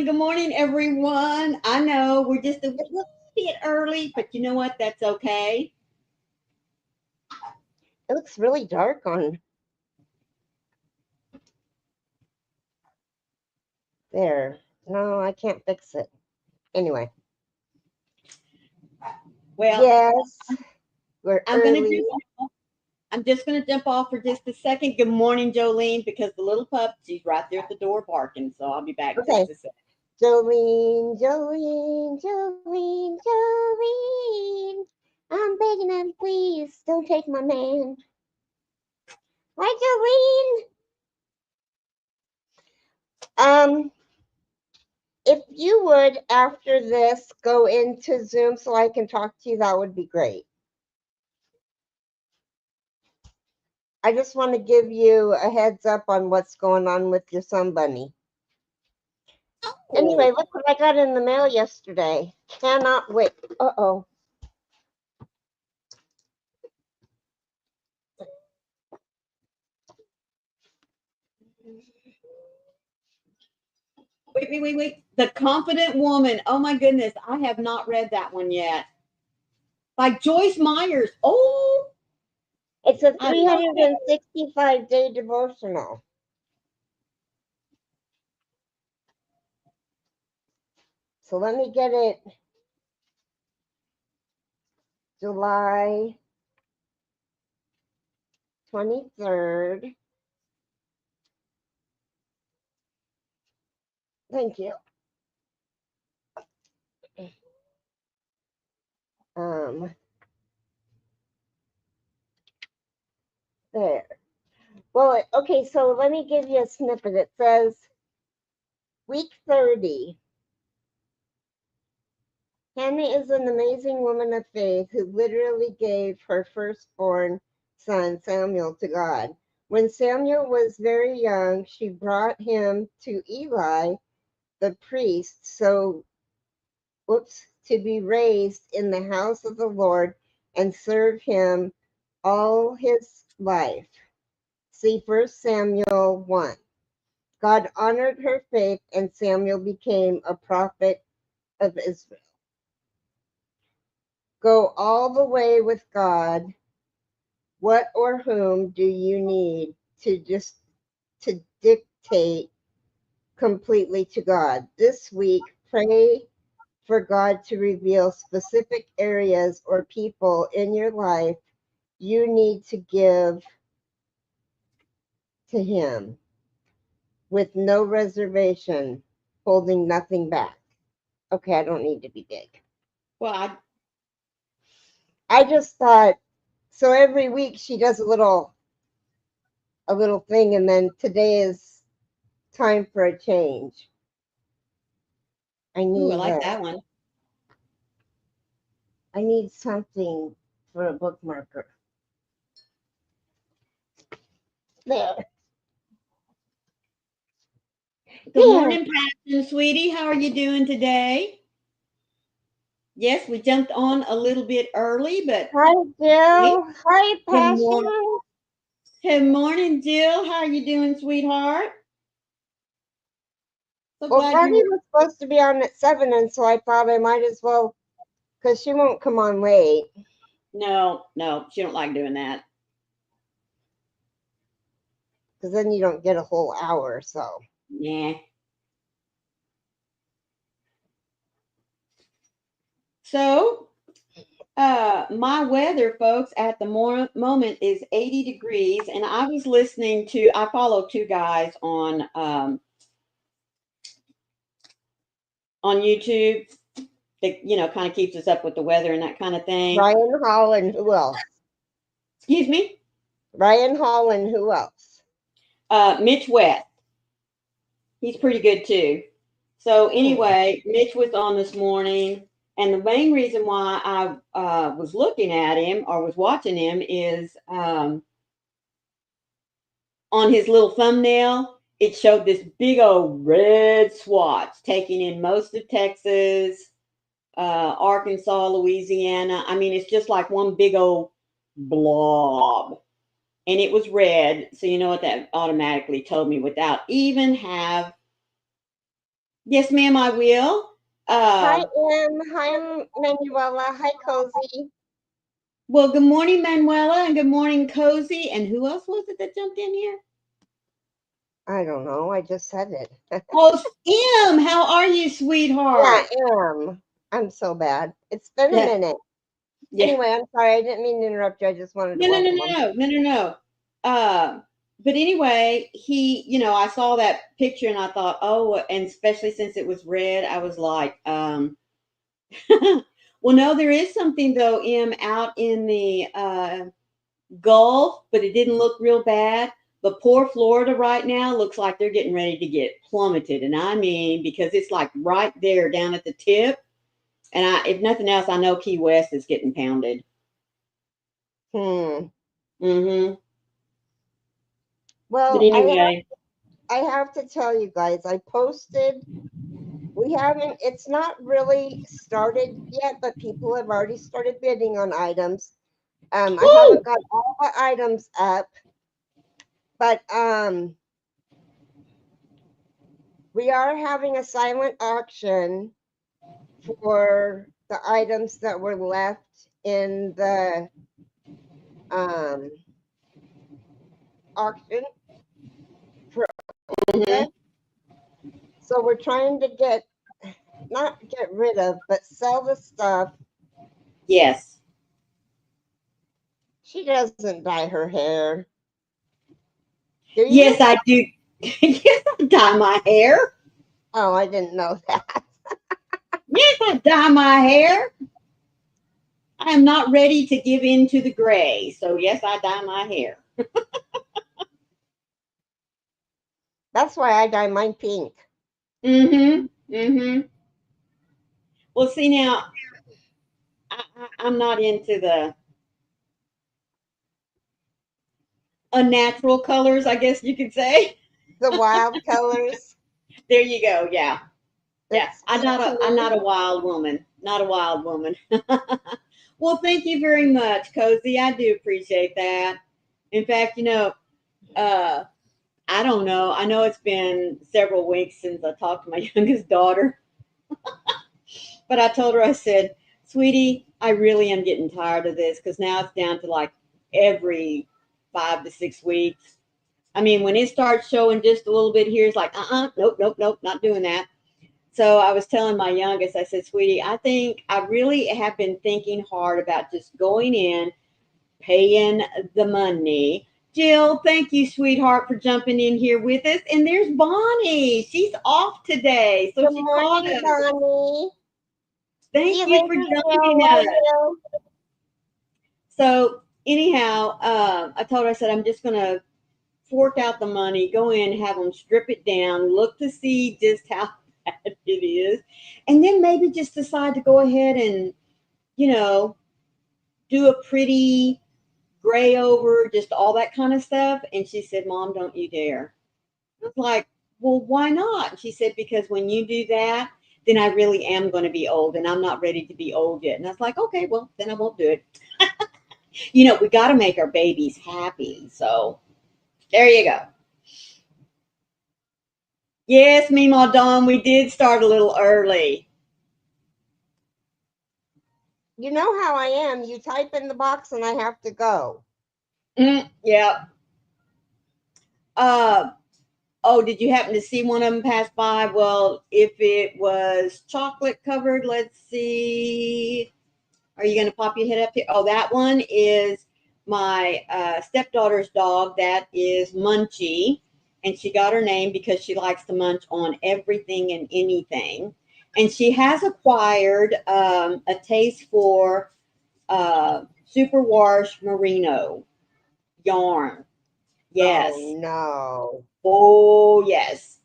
good morning, everyone. I know we're just a little bit early, but you know what? That's okay. It looks really dark on there. No, I can't fix it. Anyway, Well, yes, we're I'm gonna early. just I'm just gonna jump off for just a second. Good morning, Jolene, because the little pup, she's right there at the door barking. So I'll be back in Okay, just a second. Jolene, Jolene, Jolene, Jolene. I'm begging them, please don't take my man. Hi, Jolene. If you would, after this, go into Zoom so I can talk to you, that would be great. I just want to give you a heads up on what's going on with your son bunny. Anyway, Oh, look what I got in the mail yesterday. Cannot wait. Uh-oh. wait. The Confident Woman. Oh my goodness, I have not read that one yet. By Joyce Myers. Oh, It's a I love that. 365-day devotional. So let me get it July 23rd. Thank you. Um, there. Well, okay, so let me give you a snippet. It says, week 30. Hannah is an amazing woman of faith who literally gave her firstborn son, Samuel, to God. When Samuel was very young, she brought him to Eli, the priest, to be raised in the house of the Lord and serve him all his life. See 1 Samuel 1. God honored her faith, and Samuel became a prophet of Israel. Go all the way with God. What or whom do you need to dictate completely to God? This week, pray for God to reveal specific areas or people in your life you need to give to Him with no reservation, holding nothing back. Okay, I don't need to be big. Well, I just thought, so every week she does a little thing, and then today is time for a change. I ooh, I need like that one. something for a bookmarker. There. Good There. morning, Passion, sweetie. How are you doing today? Yes, we jumped on a little bit early, but Hi, hey, Jill. Hi, good morning. Passion. Good morning, Jill. How are you doing, sweetheart? So Well, glad you Freddie were. was supposed to be on at 7, and so I thought I might as well, because she won't come on late. No, she don't like doing that. Because then you don't get a whole hour or so. Yeah. So, my weather, folks, at the moment is 80 degrees, and I was listening to. I follow two guys on YouTube that kind of keeps us up with the weather and that kind of thing. Ryan Hall and who else? Excuse me. Ryan Hall and who else? Mitch West. He's pretty good too. So Hmm. anyway, Mitch was on this morning, and the main reason why I was looking at him or was watching him is on his little thumbnail. It showed this big old red swatch taking in most of Texas, Arkansas, Louisiana. I mean, it's just like one big old blob. And it was red. So you know what that automatically told me without even Yes, ma'am, I will. Hi, Uh, Hi, Manuela. Hi, Cozy. well, good morning, Manuela, and good morning, Cozy. And who else was it that jumped in here? I don't know. I just said it. Oh, M, how are you, Yeah, sweetheart? I'm so bad. It's been a Yeah, minute. yeah. Anyway, I'm sorry. I didn't mean to interrupt you. I just wanted to No, no, no, welcome them. no, no, no, no. But anyway, I saw that picture and I thought, oh, and especially since it was red, I was like, well, no, there is something though, M, out in the Gulf, but it didn't look real bad. But poor Florida right now looks like they're getting ready to get plummeted. And I mean, because it's like right there down at the tip. And if nothing else, I know Key West is getting pounded. Hmm. Mm-hmm. But Well, anyway, I have to tell you guys. I posted. We haven't. It's not really started yet, but people have already started bidding on items. I haven't woo! got all the items up, but we are having a silent auction for the items that were left in the um, auction for Mm-hmm. Olga. So we're trying to not get rid of, but sell the stuff. Yes. She doesn't dye her hair. Do Yes, you? I do. Yes, I dye my hair. Oh, I didn't know that. Yes, I dye my hair. I am not ready to give in to the gray. So, yes, I dye my hair. That's why I dye mine pink. Mm-hmm. Mm-hmm. Well, see, now, I'm not into the unnatural colors, I guess you could say. The wild colors. There you go. Yeah. Yeah. It's I'm pink not to a I'm me. not a wild woman. Not a wild woman. Well, thank you very much, Cozy. I do appreciate that. In fact, uh I don't know. I know it's been several weeks since I talked to my youngest daughter, but I told her, I said, sweetie, I really am getting tired of this because now it's down to like every 5 to 6 weeks. I mean, when it starts showing just a little bit here, it's like, nope, nope, nope, not doing that. So I was telling my youngest, I said, sweetie, I think I really have been thinking hard about just going in, paying the money. Jill, thank you, sweetheart, for jumping in here with us. And there's Bonnie. She's off today, so Good she caught morning, us. Bonnie. See Thank you you for later, Jill. joining Love us. you. So anyhow, I told her, I said, I'm just going to fork out the money, go in, have them strip it down, look to see just how bad it is, and then maybe just decide to go ahead and, you know, do a pretty gray over, just all that kind of stuff. And she said, Mom, don't you dare. I was like, well, why not? She said, because when you do that, then I really am going to be old and I'm not ready to be old yet. And I was like, okay, well, then I won't do it. We got to make our babies happy. So there you go. Yes, Meemaw Dawn, we did start a little early. You know how I am. You type in the box and I have to go. Yeah. Uh, oh, did you happen to see one of them pass by? Well, if it was chocolate covered, let's see. Are you going to pop your head up here? Oh, that one is my stepdaughter's dog. That is Munchie. And she got her name because she likes to munch on everything and anything. And she has acquired a taste for superwash merino yarn. Oh Yes. no. Oh, yes.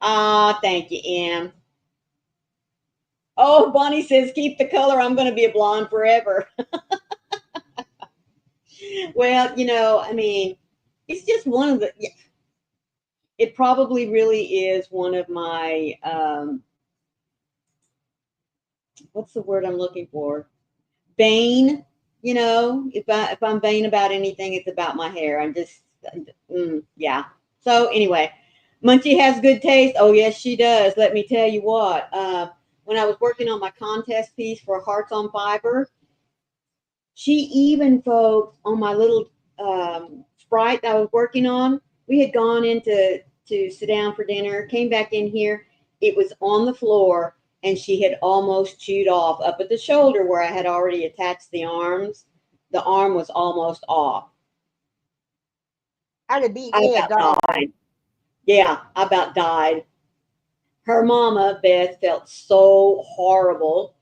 Ah, thank you, Em. Oh, Bonnie says, keep the color. I'm going to be a blonde forever. Well, I mean, it's just one of the, yeah, it probably really is one of my, what's the word I'm looking for? Vain. If I'm vain about anything, it's about my hair. I'm just, yeah. So anyway, Munchie has good taste. Oh, yes, she does. Let me tell you what. When I was working on my contest piece for Hearts on Fiber, she even, folks, on my little sprite that I was working on, we had gone into to sit down for dinner, came back in here. It was on the floor, and she had almost chewed off up at the shoulder where I had already attached the arms. The arm was almost off. I'd have beat I me a about dog. died. Yeah, I about died. Her mama, Beth, felt so horrible.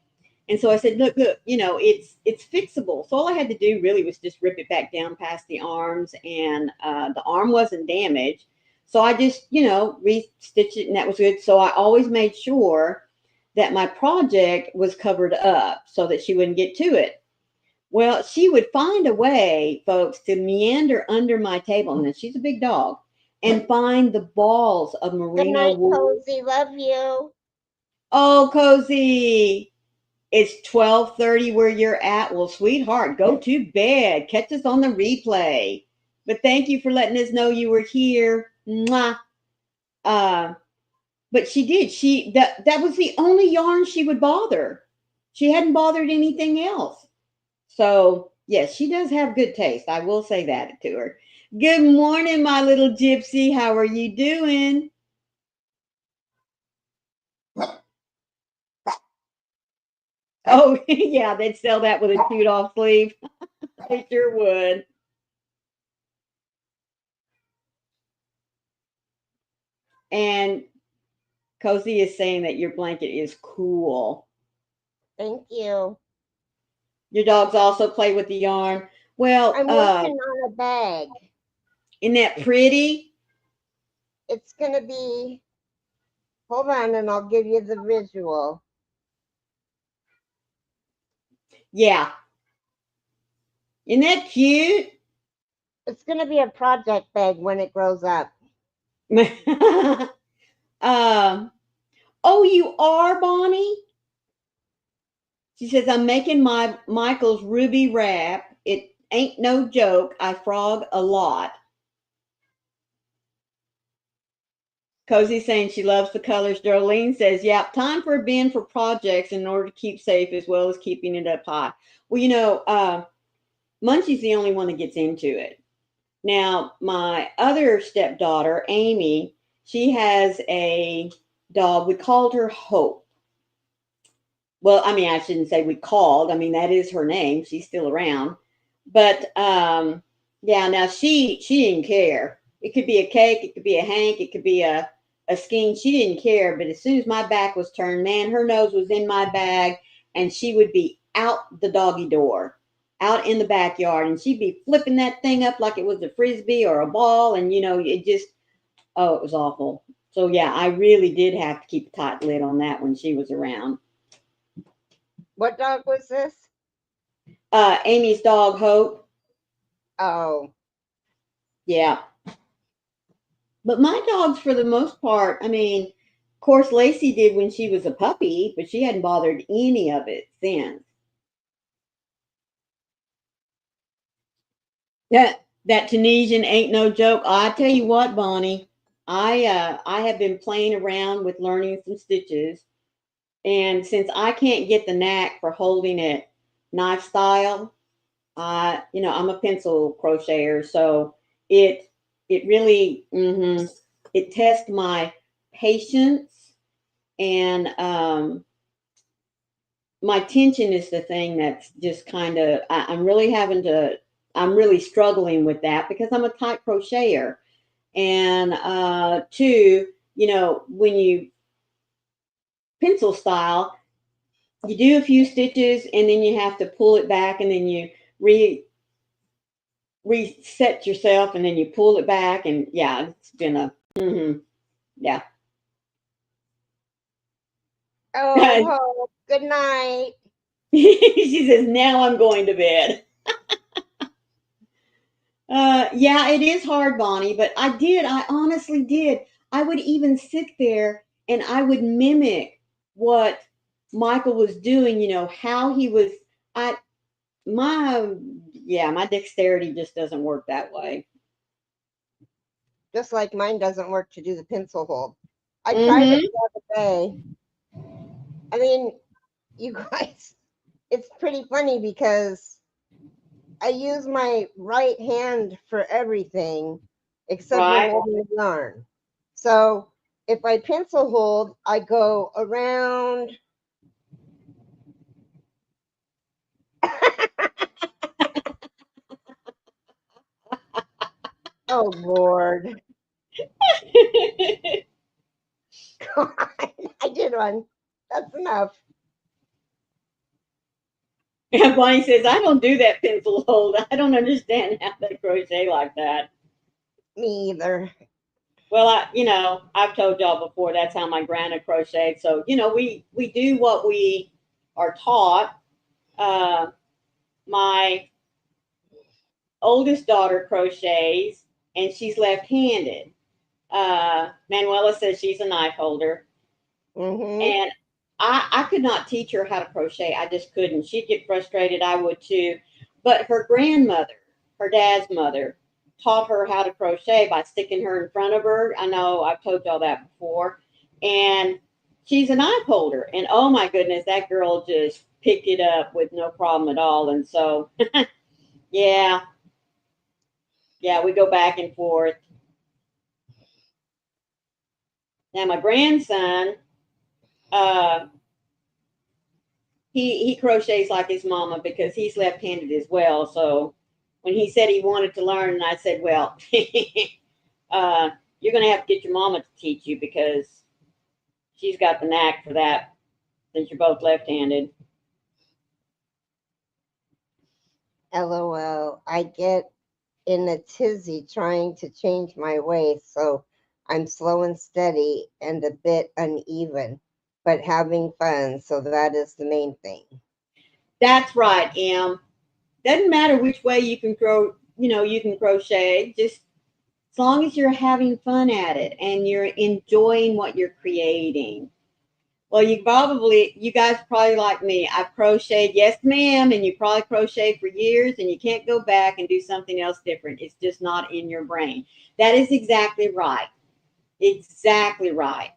And so I said, look, it's fixable. So all I had to do really was just rip it back down past the arms, and the arm wasn't damaged. So I just, re-stitched it, and that was good. So I always made sure that my project was covered up so that she wouldn't get to it. Well, she would find a way, folks, to meander under my table. And she's a big dog, and find the balls of Good merino night, wool. Cozy. Love you. Oh, Cozy, it's 12:30 where you're at. Well, sweetheart, go to bed. Catch us on the replay. But thank you for letting us know you were here. Mwah. Uh, but she did. That was the only yarn she would bother. She hadn't bothered anything else. So yes, she does have good taste. I will say that to her. Good morning, my little gypsy. How are you doing? Oh, yeah, they'd sell that with a chewed off sleeve. They sure would. And Cozy is saying that your blanket is cool. Thank you. Your dogs also play with the yarn. Well, I'm working on a bag. isn't that pretty? It's going to be, hold on, and I'll give you the visual. Yeah. Isn't that cute? It's going to be a project bag when it grows up. um, oh, you are, Bonnie? She says, I'm making my Michael's ruby wrap. It ain't no joke. I frog a lot. Cozy saying she loves the colors. Darlene says, yep, time for a bin for projects in order to keep safe as well as keeping it up high. Well, Munchie's the only one that gets into it. Now, my other stepdaughter, Amy, she has a dog. We called her Hope. Well, I mean, I shouldn't say we called. I mean, that is her name. She's still around. But yeah, now she didn't care. It could be a cake, it could be a Hank, it could be a skein. She didn't care. But as soon as my back was turned, man, her nose was in my bag, and she would be out the doggy door, out in the backyard, and she'd be flipping that thing up like it was a frisbee or a ball, and it just, oh, it was awful. So yeah, I really did have to keep a tight lid on that when she was around. What dog was this? Amy's dog Hope. Oh, Yeah. But my dogs, for the most part, I mean, of course, Lacey did when she was a puppy, but she hadn't bothered any of it since. That Tunisian ain't no joke. I tell you what, Bonnie, I have been playing around with learning some stitches, and since I can't get the knack for holding it knife style, I'm a pencil crocheter, so it it really it tests my patience, and my tension is the thing that's just kind of, I'm really having to, I'm really struggling with that because I'm a tight crocheter. And two, when you pencil style, you do a few stitches and then you have to pull it back, and then you re reset yourself, and then you pull it back, and yeah, it's been a yeah. oh, good night. She says, now I'm going to bed. Yeah, it is hard, Bonnie, but I honestly did. I would even sit there and I would mimic what Michael was doing, how he was. I, my, yeah, my dexterity just doesn't work that way. just like mine doesn't work to do the pencil hold. I tried it Mm-hmm. the other day. I mean, you guys, it's pretty funny because I use my right hand for everything except for Right. holding the yarn. So if I pencil hold, I go around. Oh Lord. I did one. That's enough. And Bonnie says, I don't do that pencil hold. I don't understand how they crochet like that. Me either. Well, I've told y'all before that's how my grandma crocheted. So, we do what we are taught. Uh, my oldest daughter crochets, and she's left-handed. Manuela says she's a knife holder, Mm-hmm. and I could not teach her how to crochet. I just couldn't. She'd get frustrated. I would too. But her grandmother, her dad's mother, taught her how to crochet by sticking her in front of her. I know I've told y'all that before. And she's a knife holder. And oh my goodness, that girl just picked it up with no problem at all. And so, yeah, yeah, we go back and forth. Now, my grandson, uh, he crochets like his mama because he's left-handed as well. So when he said he wanted to learn, and I said, "Well, uh, you're going to have to get your mama to teach you because she's got the knack for that since you're both left-handed." LOL. I get in a tizzy trying to change my way, so I'm slow and steady and a bit uneven, but having fun. So that is the main thing. That's right, Em. Doesn't matter which way you can you can crochet. Just as long as you're having fun at it and you're enjoying what you're creating. Well, you guys probably like me. I've crocheted, yes, ma'am, and you probably crocheted for years and you can't go back and do something else different. It's just not in your brain. That is exactly right. Exactly right.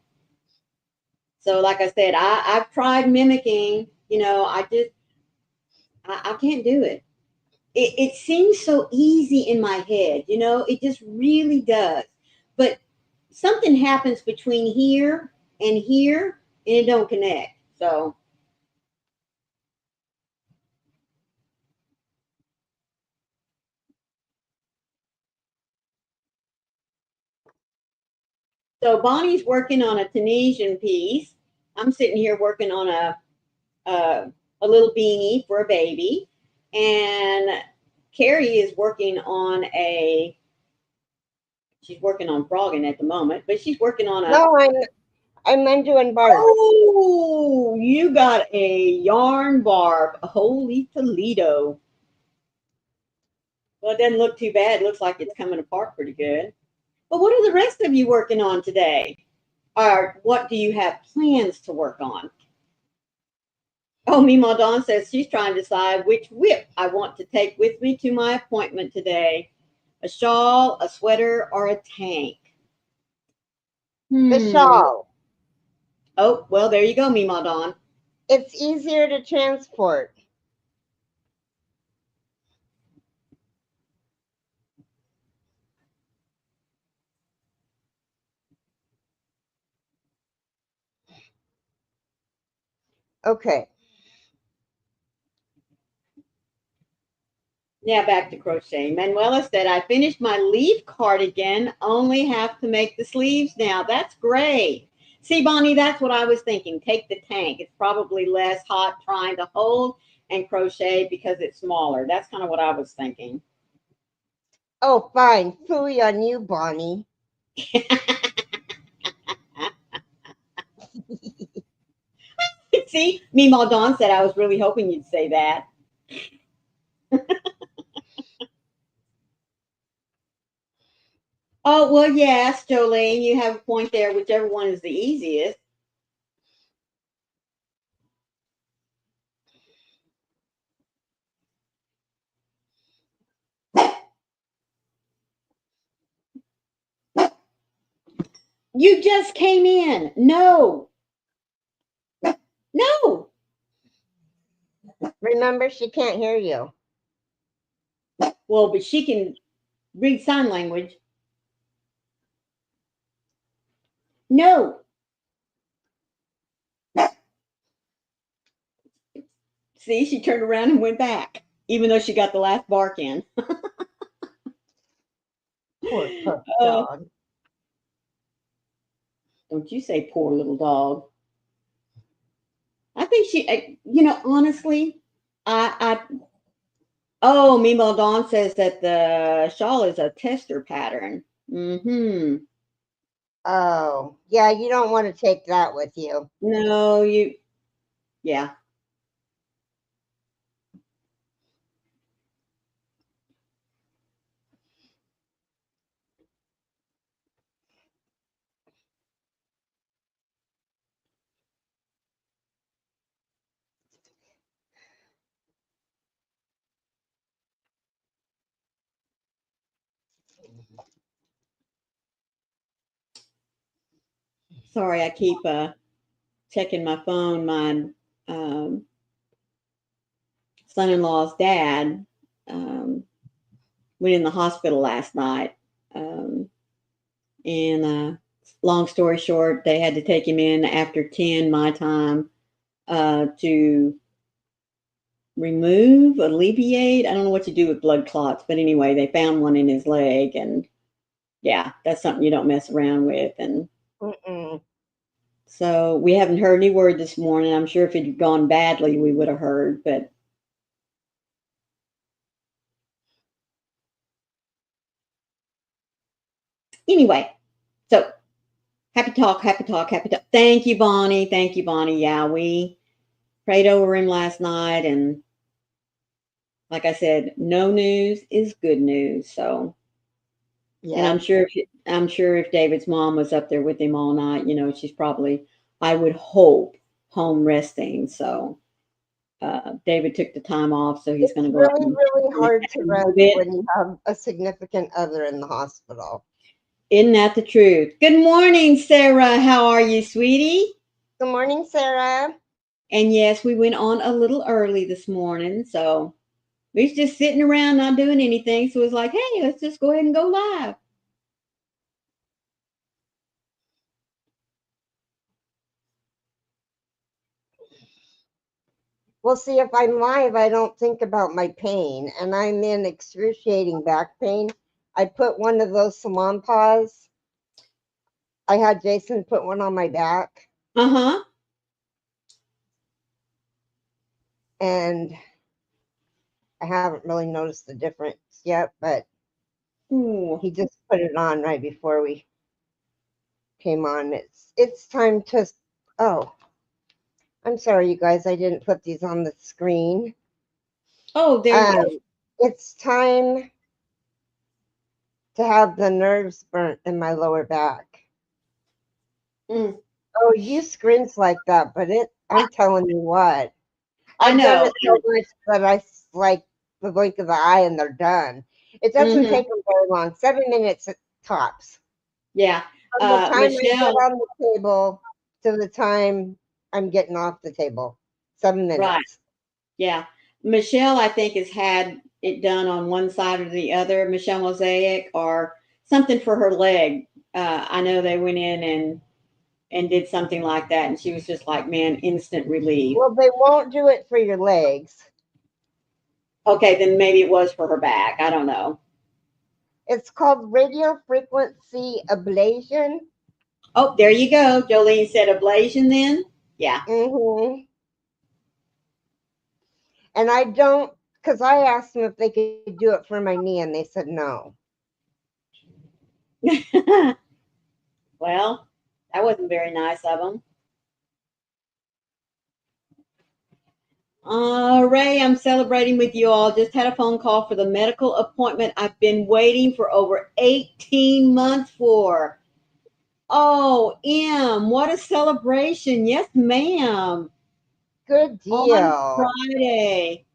So, like I said, I've tried mimicking, I can't do it. It seems so easy in my head, it just really does. But something happens between here and it don't connect. So Bonnie's working on a Tunisian piece. I'm sitting here working on a, a little beanie for a baby, and Keri is working on a. She's working on frogging at the moment, but she's working on a. No, I'm undoing bark. Oh, you got a yarn barb. Holy Toledo! Well, it doesn't look too bad. It looks like it's coming apart pretty good. But what are the rest of you working on today? Or what do you have plans to work on? Oh, Mima Dawn says she's trying to decide which whip I want to take with me to my appointment today. A shawl, a sweater, or a tank? The Hmm. shawl. Oh, well, there you go, Mima Dawn. It's easier to transport. Okay. Now back to crocheting. Manuela said, I finished my leaf cardigan, only have to make the sleeves now. That's great. See, Bonnie, that's what I was thinking. Take the tank. It's probably less hot trying to hold and crochet because it's smaller. That's kind of what I was thinking. Oh, fine. Phooey on you, Bonnie. See, Mima Dawn said I was really hoping you'd say that. Oh, well, yes, Jolene, you have a point there, whichever one is the easiest. You just came in. No. No. Remember, she can't hear you. Well, but she can read sign language. No. See, she turned around and went back, even though she got the last bark in. Poor pup Uh, dog. don't you say poor little dog. I think honestly, oh, Meemaw Dawn says that the shawl is a tester pattern. Mm-hmm. Oh, yeah, you don't want to take that with you. No, yeah. Sorry, I keep checking my phone. My um, son-in-law's dad um, went in the hospital last night, and long story short, they had to take him in after 10 my time to alleviate. I don't know what to do with blood clots, but anyway, they found one in his leg, and yeah, that's something you don't mess around with. And Mm-mm. so we haven't heard any word this morning. I'm sure if it had gone badly, we would have heard, but anyway, so happy talk, happy talk, happy talk. Thank you, Bonnie. Thank you, Bonnie. Yeah, we prayed over him last night, and like I said, no news is good news. So, and Yeah. I'm sure if David's mom was up there with him all night, she's probably, I would hope, home resting. So, David took the time off, so he's It's going to go up really, and really nap hard to a rest little bit. when you have a significant other in the hospital. Isn't that the truth? Good morning, Sarah. How are you, sweetie? Good morning, Sarah. And yes, we went on a little early this morning, so we was just sitting around not doing anything. So it's like, hey, let's just go ahead and go live. Well, see, if I'm live, I don't think about my pain, and I'm in excruciating back pain. I put one of those salon paws. I had Jason put one on my back, Uh-huh. and I haven't really noticed the difference yet, but Ooh. he just put it on right before we came on. It's time to. Oh, I'm sorry, you guys. I didn't put these on the screen. Oh, there you go. It's time to have the nerves burnt in my lower back. Mm. Oh, you screens like that, but I'm telling you what, I I've done know. it so much that like the blink of the eye and they're done. It doesn't Mm-hmm. take them very long, 7 minutes tops. Yeah. From the time I get Michelle, on the table to the time I'm getting off the table, 7 right. minutes. Yeah. Michelle, I think, has had it done on one side or the other, Michelle Mosaic, or something for her leg. I know they went in and did something like that, and she was just like, man, instant relief. Well, they won't do it for your legs. Okay, then maybe it was for her back. I don't know. It's called radio frequency ablation. Oh, there you go. Jolene said ablation then? Yeah. Hmm. And I don't, because I asked them if they could do it for my knee, and they said no. Well, that wasn't very nice of them. Ray, I'm celebrating with you all. Just had a phone call for the medical appointment I've been waiting for over 18 months for. Oh, what a celebration. Yes, ma'am. Good On deal. Friday.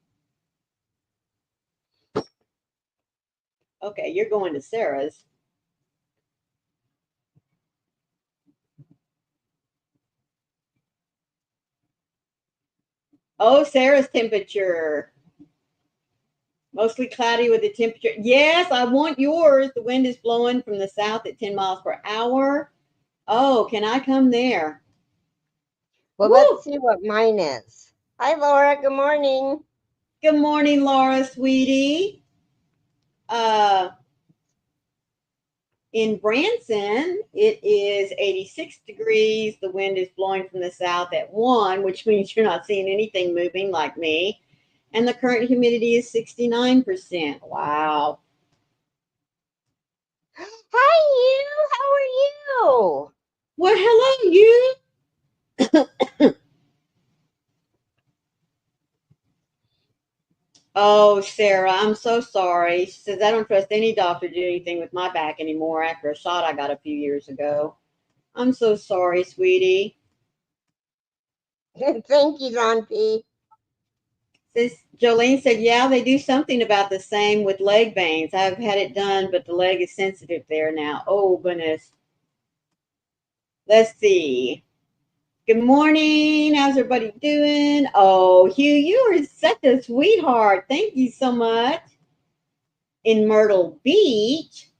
Okay, you're going to Sarah's. Oh, Sarah's temperature. Mostly cloudy with the temperature. Yes, I want yours. The wind is blowing from the south at 10 miles per hour. Oh, can I come there? Well, let's Woo! see what mine is. Hi, Laura. Good morning. Good morning, Laura, sweetie. Uh, in Branson, it is 86 degrees. The wind is blowing from the south at 1, which means you're not seeing anything moving like me. And the current humidity is 69%. Wow. Hi, you. How are you? Well, hello, you. Oh, Sarah, I'm so sorry. She says, I don't trust any doctor to do anything with my back anymore after a shot I got a few years ago. I'm so sorry, sweetie. Thank you, Don P. This Jolene said, yeah, they do something about the same with leg veins. I've had it done, but the leg is sensitive there now. Oh, goodness. Let's see. Good morning. How's everybody doing? Oh, Hugh, you are such a sweetheart. Thank you so much. In Myrtle Beach,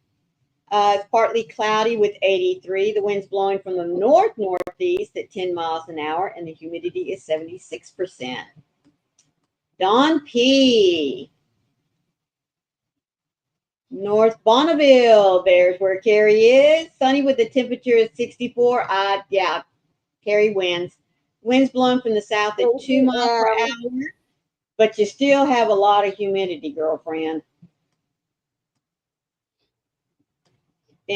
it's partly cloudy with 83. The wind's blowing from the north northeast at 10 miles an hour, and the humidity is 76%. Don P. North Bonneville, there's where Keri is. Sunny with the temperature at 64. Yeah, Keri wins. Winds blowing from the south at Thank 2 you, miles per Em. hour, but you still have a lot of humidity, girlfriend.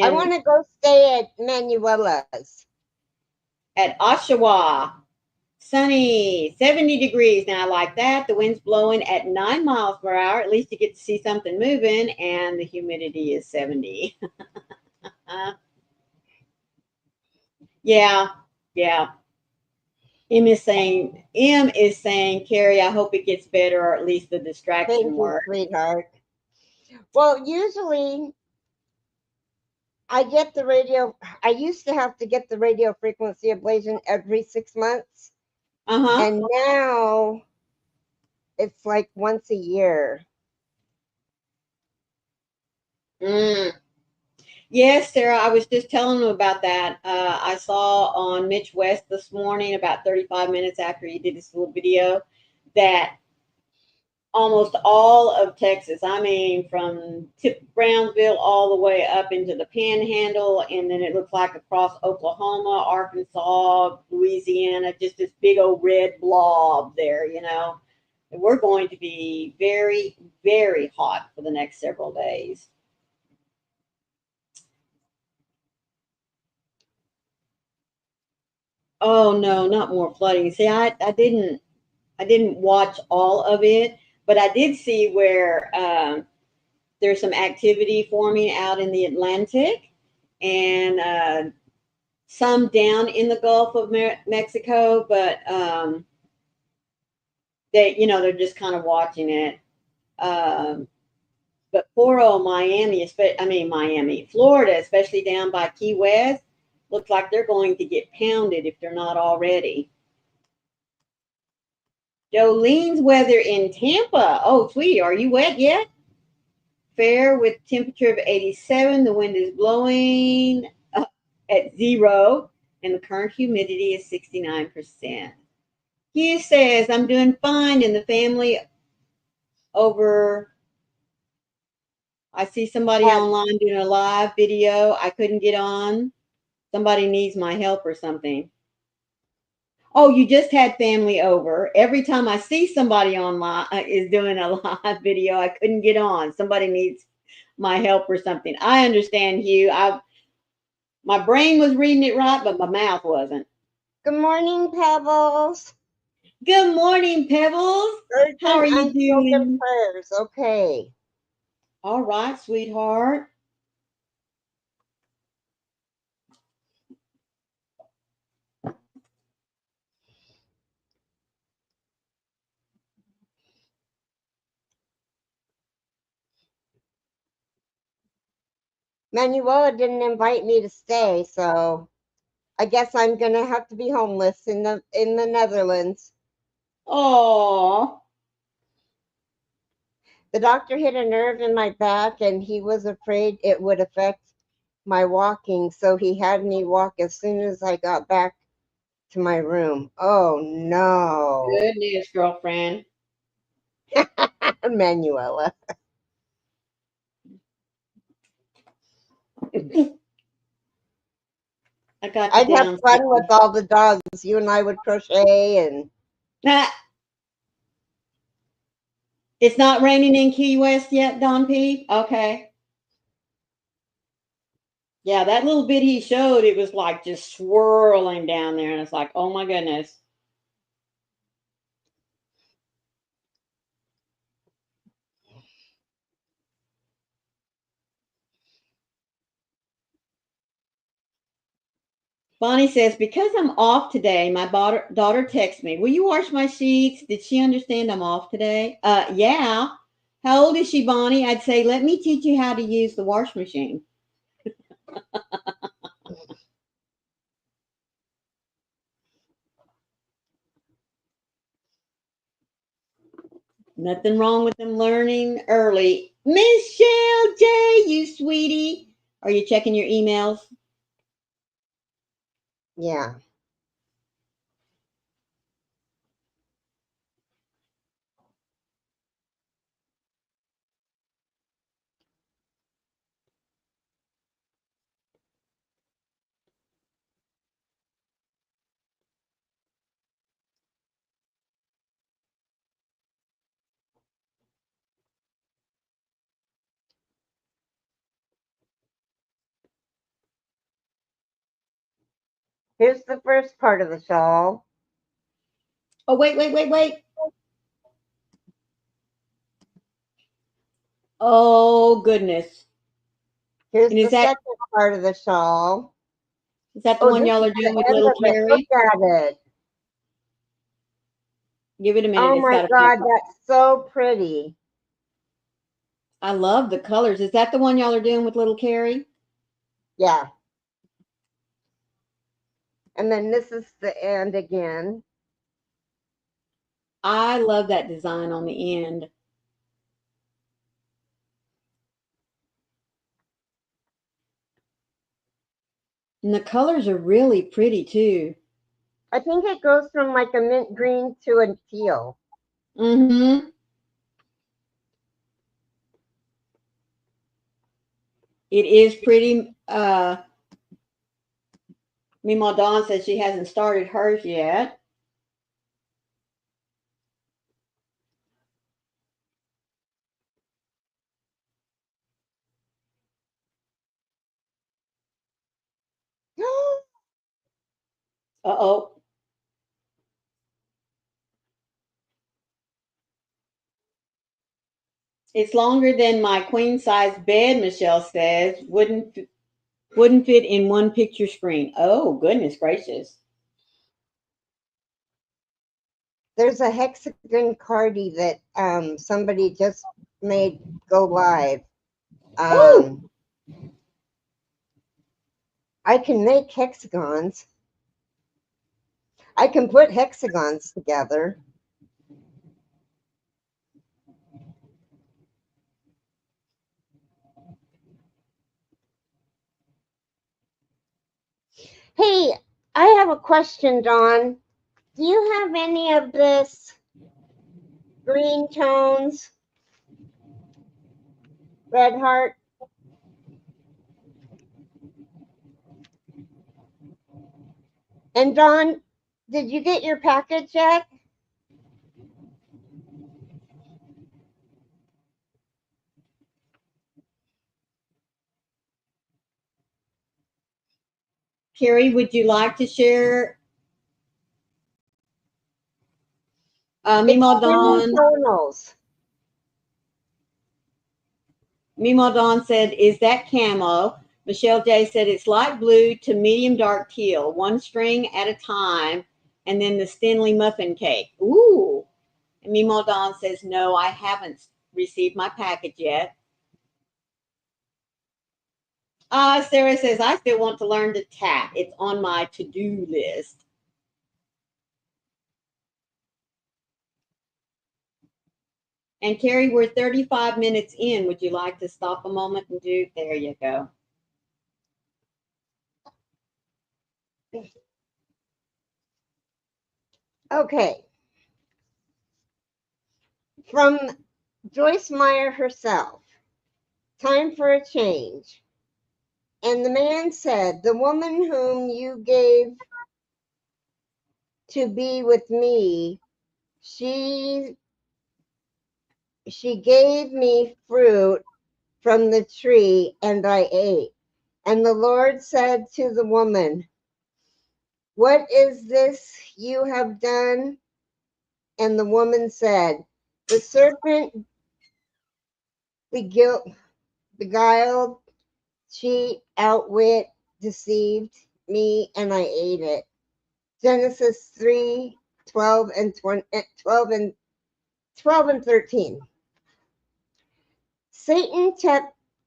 I And want to go stay at Manuela's. at Oshawa, sunny, 70 degrees. Now, I like that. The wind's blowing at 9 miles per hour. At least you get to see something moving, and the humidity is 70. Yeah, yeah. M is saying, Keri, I hope it gets better, or at least the distraction Thank you, works. sweetheart. Well, usually I get the radio. I used to have to get the radio frequency ablation every 6 months, Uh-huh. and now it's like once a year. Mm. Yes, Sarah, I was just telling them about that. I saw on Mitch West this morning, about 35 minutes after he did this little video, that almost all of Texas, I mean, from tip Brownsville all the way up into the Panhandle, and then it looks like across Oklahoma, Arkansas, Louisiana, just this big old red blob there, you know. And we're going to be very, very hot for the next several days. Oh no, not more flooding. See, I didn't watch all of it, but I did see where there's some activity forming out in the Atlantic, and some down in the Gulf of Mexico, but they're just kind of watching it. Um, but poor old Miami, Miami, Florida, especially down by Key West, looks like they're going to get pounded if they're not already. Jolene's weather in Tampa. Oh, sweetie, are you wet yet? Fair with temperature of 87. The wind is blowing at 0, and the current humidity is 69%. Hugh says, I'm doing fine in the family over. I see somebody But online doing a live video. I couldn't get on. Somebody needs my help or something. Oh, you just had family over. Every time I see somebody online is doing a live video, I couldn't get on. Somebody needs my help or something. I understand, Hugh. My brain was reading it right, but my mouth wasn't. good morning, Pebbles. Good morning, Pebbles. How are Urgent you unspoken doing? prayers. Okay. All right, sweetheart. Manuela didn't invite me to stay, so I guess I'm gonna have to be homeless in the Netherlands. Oh, The doctor hit a nerve in my back and he was afraid it would affect my walking, so he had me walk as soon as I got back to my room. Oh no, good news, girlfriend. Manuela. I got the I'd have down fun with syndrome. all the dogs. You and I would crochet and Ah, it's not raining in Key West yet, Don P. Okay. Yeah, that little bit he showed, it was like just swirling down there, and it's like, oh my goodness. Bonnie says, because I'm off today, my daughter texts me, will you wash my sheets? Did she understand I'm off today? Yeah. How old is she, Bonnie? I'd say, let me teach you how to use the wash machine. Nothing wrong with them learning early. Michelle J, you sweetie. Are you checking your emails? yeah. Here's the first part of the shawl. Oh, wait. Oh, goodness. Here's And the second part of the shawl. is that the Oh, one this y'all is are the doing with end little of it. Look Carrie? at it. Give it a minute. Oh It's my got a few. God, that's so pretty. I love the colors. Is that the one y'all are doing with little Carrie? Yeah. And then this is the end again. I love that design on the end. And the colors are really pretty too. I think it goes from like a mint green to a teal. Mm-hmm. It is pretty. Meemaw Dawn says she hasn't started hers yet. Uh-oh. It's longer than my queen size bed, Michelle says. Wouldn't fit in one picture screen. Oh, goodness gracious. There's a hexagon cardi that somebody just made go live. Woo! Um, I can make hexagons. I can put hexagons together. Hey, I have a question, Dawn. Do you have any of this green tones, red heart? And Dawn, did you get your package yet? Carrie, would you like to share? It's Meemaw green Dawn. tonals. Meemaw Dawn said, is that camo? Michelle J said, it's light blue to medium dark teal, one string at a time, and then the Stenley muffin cake. Ooh. And Meemaw Dawn says, no, I haven't received my package yet. Sarah says, I still want to learn to tap. It's on my to-do list. And Keri, we're 35 minutes in. Would you like to stop a moment and do? There you go. Okay. From Joyce Meyer herself, time for a change. And the man said, the woman whom you gave to be with me, she gave me fruit from the tree, and I ate. And the Lord said to the woman, what is this you have done? And the woman said, the serpent beguiled, cheat, outwit, deceived me, and I ate it. Genesis 3, 12 and 20, 12 and 13. Satan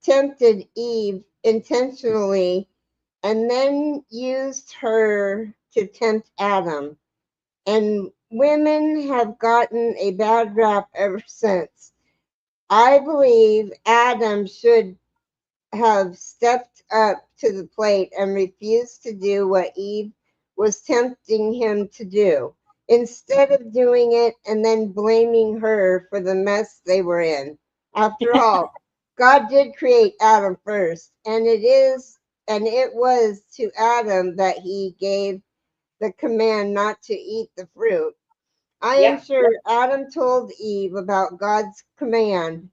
tempted Eve intentionally and then used her to tempt Adam. And women have gotten a bad rap ever since. I believe Adam should have stepped up to the plate and refused to do what Eve was tempting him to do, instead of doing it and then blaming her for the mess they were in. After all, God did create Adam first, and it was to Adam that he gave the command not to eat the fruit. I am Yep. sure Adam told Eve about God's command,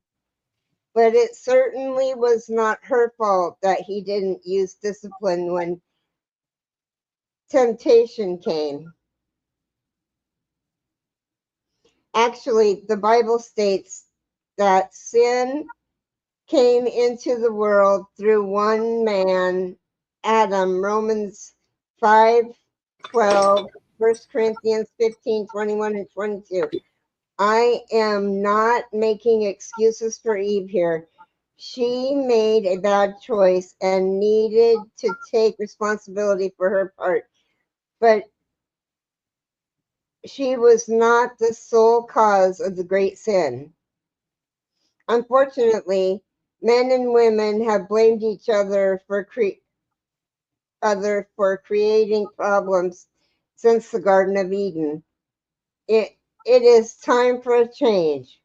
but it certainly was not her fault that he didn't use discipline when temptation came. Actually, the Bible states that sin came into the world through one man, Adam. Romans 5:12, 1 Corinthians 15:21 and 22. I am not making excuses for Eve here. She made a bad choice and needed to take responsibility for her part, but she was not the sole cause of the great sin. Unfortunately, men and women have blamed each other for creating problems since the Garden of Eden. It it is time for a change.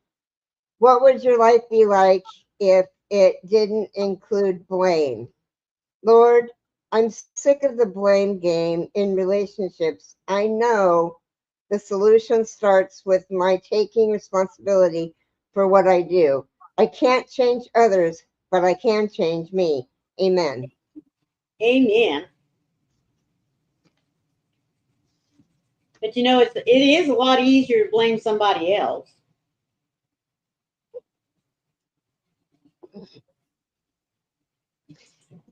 What would your life be like if it didn't include blame? Lord, I'm sick of the blame game in relationships. I know the solution starts with my taking responsibility for what I do. I can't change others, but I can change me. Amen. Amen. But you know, it is a lot easier to blame somebody else.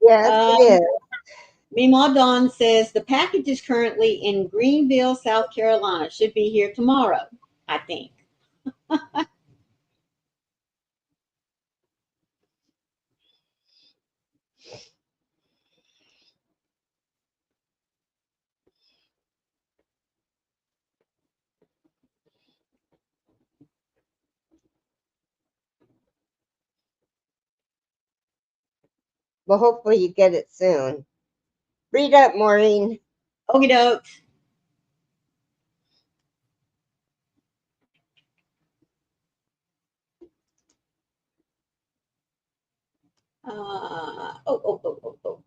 Yes, it Um, is. Meemaw Dawn says the package is currently in Greenville, South Carolina. Should be here tomorrow, I think. Well, hopefully you get it soon. Read up, Maureen. Okie doke. Oh.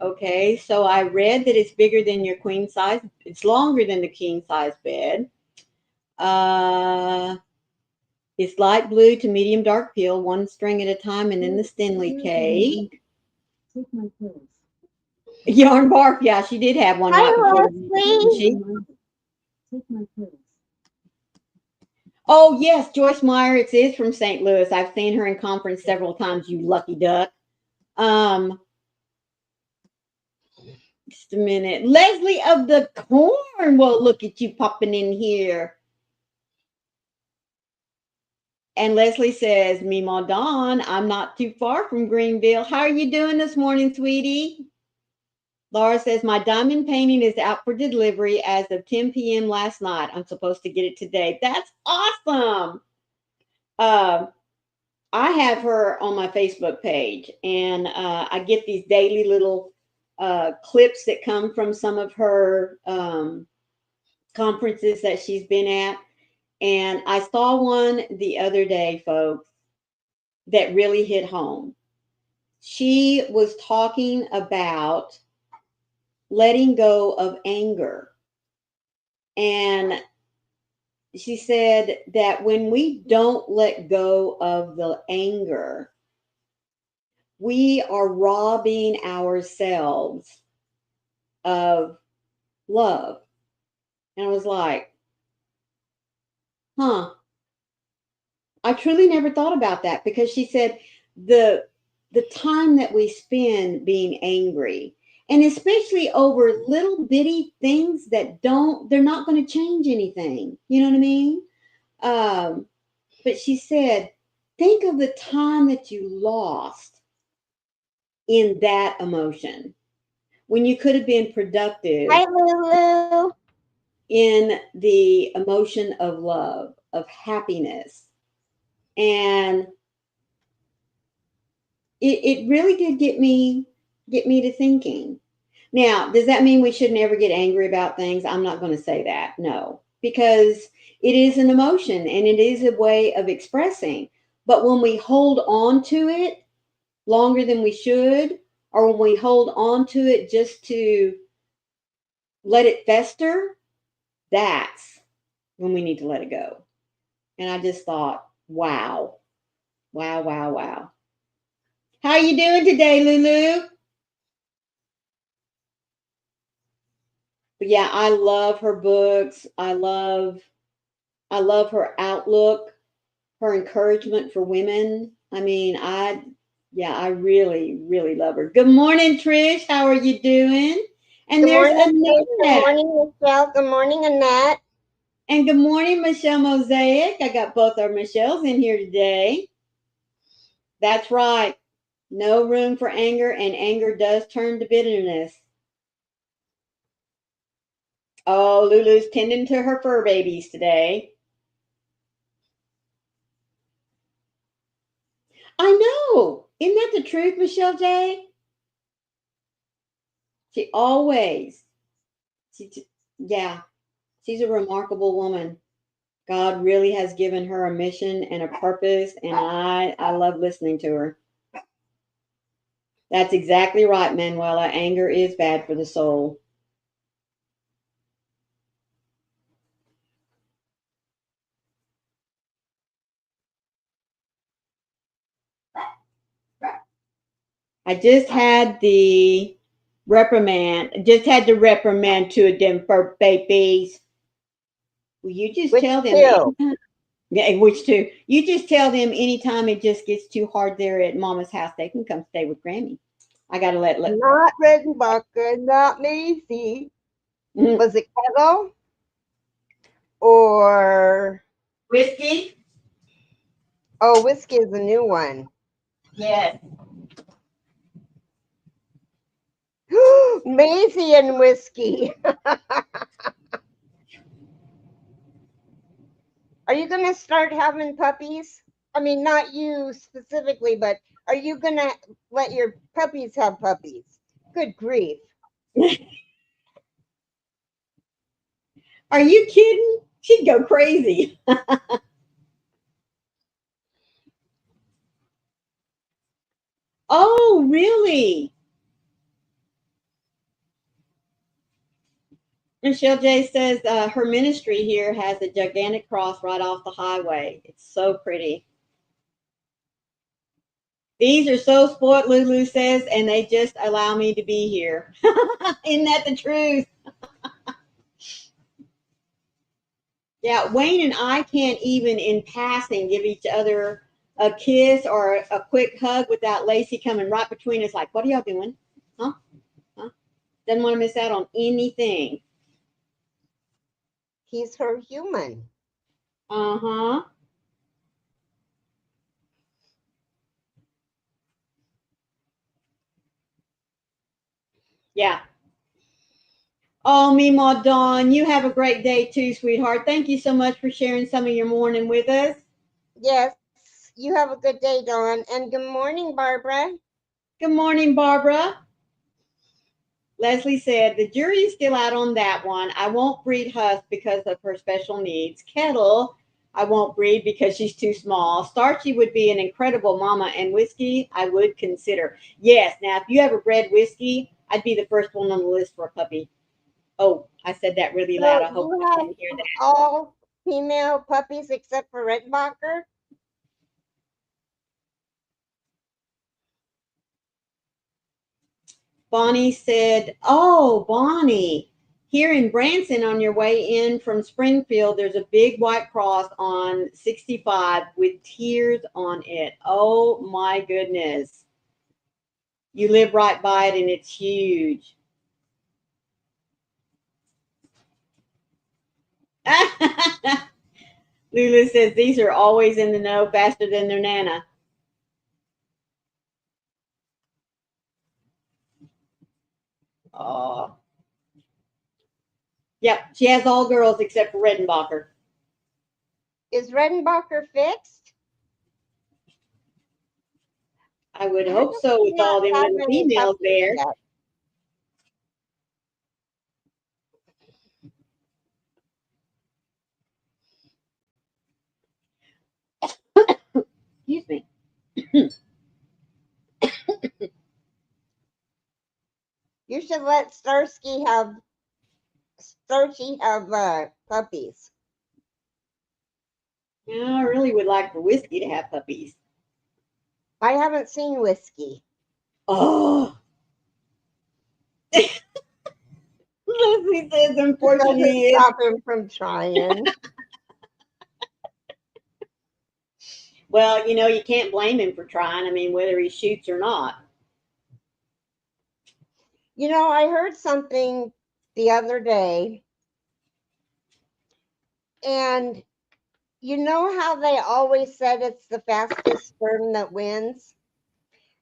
Okay, so I read that it's bigger than your queen size. It's longer than the king size bed. Uh, it's light blue to medium dark peel, one string at a time, and then the Stenley cake. Yarn bark, yeah, she did have one right Hi, before, didn't Leslie. she? Oh yes, Joyce Meyer. It is from St. Louis. I've seen her in conference several times. You lucky duck. Um, just a minute, Leslie of the Corn. Well, look at you popping in here. And Leslie says, Mima Dawn, I'm not too far from Greenville. How are you doing this morning, sweetie? Laura says, my diamond painting is out for delivery as of 10 p.m. last night. I'm supposed to get it today. That's awesome. Uh, I have her on my Facebook page, and I get these daily little clips that come from some of her conferences that she's been at. And I saw one the other day, folks, that really hit home. She was talking about letting go of anger. And she said that when we don't let go of the anger, we are robbing ourselves of love. And I was like, huh, I truly never thought about that, because she said the the time that we spend being angry, and especially over little bitty things that they're not going to change anything. You know what I mean? Um, but she said, think of the time that you lost in that emotion when you could have been productive Hi, Lulu. in the emotion of love, of happiness. And it really did get me to thinking. Now, does that mean we should never get angry about things? I'm not going to say that. No, because it is an emotion and it is a way of expressing. But when we hold on to it longer than we should, or when we hold on to it just to let it fester, that's when we need to let it go. And I just thought, wow, wow, wow, wow. How are you doing today, Lulu? But yeah, I love her books. I love her outlook, her encouragement for women. I mean, I really, really love her. Good morning, Trish. How are you doing? And Good there's morning, Trish. Good Annette. morning, Michelle. Good morning, Annette. And good morning, Michelle Mosaic. I got both our Michelles in here today. That's right. No room for anger, and anger does turn to bitterness. Oh, Lulu's tending to her fur babies today. I know. Isn't that the truth, Michelle J? She always, she, yeah, she's a remarkable woman. God really has given her a mission and a purpose, and I love listening to her. That's exactly right, Manuela. Anger is bad for the soul. I just had the reprimand two of them fur babies. Will you just Which tell them two? anytime? Yeah, which two? You just tell them anytime it just gets too hard there at Mama's house, they can come stay with Grammy. I gotta let Not Redenbacher, not Macy. mm, Was it Kettle or whiskey. Whiskey is a new one. Yes. Maisie and Whiskey. Are you going to start having puppies? I mean, not you specifically, but are you going to let your puppies have puppies? Good grief. Are you kidding? She'd go crazy. Oh, really? Michelle J says her ministry here has a gigantic cross right off the highway. It's so pretty. These are so spoiled, Lulu says, and they just allow me to be here. Isn't that the truth? Yeah, Wayne and I can't even in passing give each other a kiss or a quick hug without Lacey coming right between us, like, what are y'all doing? Huh? Huh? Doesn't want to miss out on anything. He's her human. Uh huh. Yeah. Oh, Meemaw Dawn, you have a great day too, sweetheart. Thank you so much for sharing some of your morning with us. Yes, you have a good day, Dawn. And good morning, Barbara. Good morning, Barbara. Leslie said, the jury is still out on that one. I won't breed Husk because of her special needs. Kettle, I won't breed because she's too small. Starchy would be an incredible mama, and Whiskey, I would consider. Yes, now if you ever bred Whiskey, I'd be the first one on the list for a puppy. Oh, I said that really loud. So I hope you you have didn't hear that. all female puppies except for Redenbacher? Bonnie said, oh, Bonnie, here in Branson on your way in from Springfield, there's a big white cross on 65 with tears on it. Oh my goodness. You live right by it and it's huge. Lulu says these are always in the know faster than their nana. Oh. Yep, she has all girls except for Redenbacher. Is Redenbacher fixed? I would How hope does so she with not all them have little any females puppies there. yet? Excuse me. You should let Starchy have puppies. Yeah, I really would like for Whiskey to have puppies. I haven't seen Whiskey. Oh, Leslie says, It doesn't unfortunately, stop him from trying. well, you can't blame him for trying. I mean, whether he shoots or not. You know, I heard something the other day, and you know how they always said it's the fastest sperm that wins?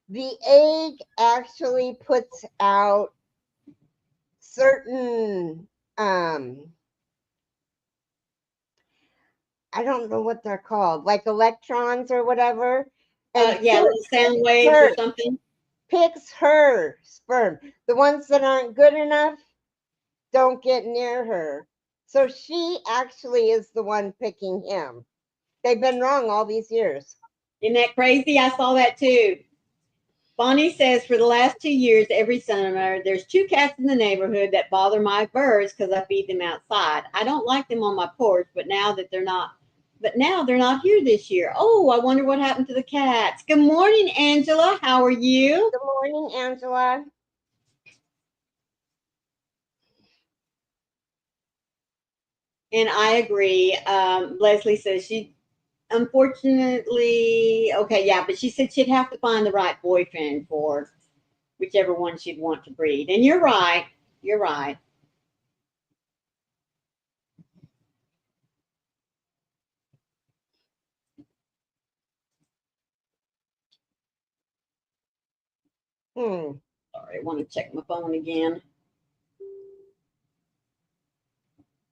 The egg actually puts out certain I don't know what they're called, like electrons or whatever, and Yeah, little sound waves or her, something. picks her sperm. The ones that aren't good enough don't get near her. So she actually is the one picking him. They've been wrong all these years. Isn't that crazy? I saw that too. Bonnie says, for the last 2 years, every summer, there's two cats in the neighborhood that bother my birds because I feed them outside. I don't like them on my porch, but now they're not here this year. Oh, I wonder what happened to the cats. Good morning, Angela. How are you? Good morning, Angela. And I agree. Leslie says she, unfortunately, okay, yeah, but she said she'd have to find the right boyfriend for whichever one she'd want to breed. And you're right. You're right. Hmm. Sorry, I want to check my phone again.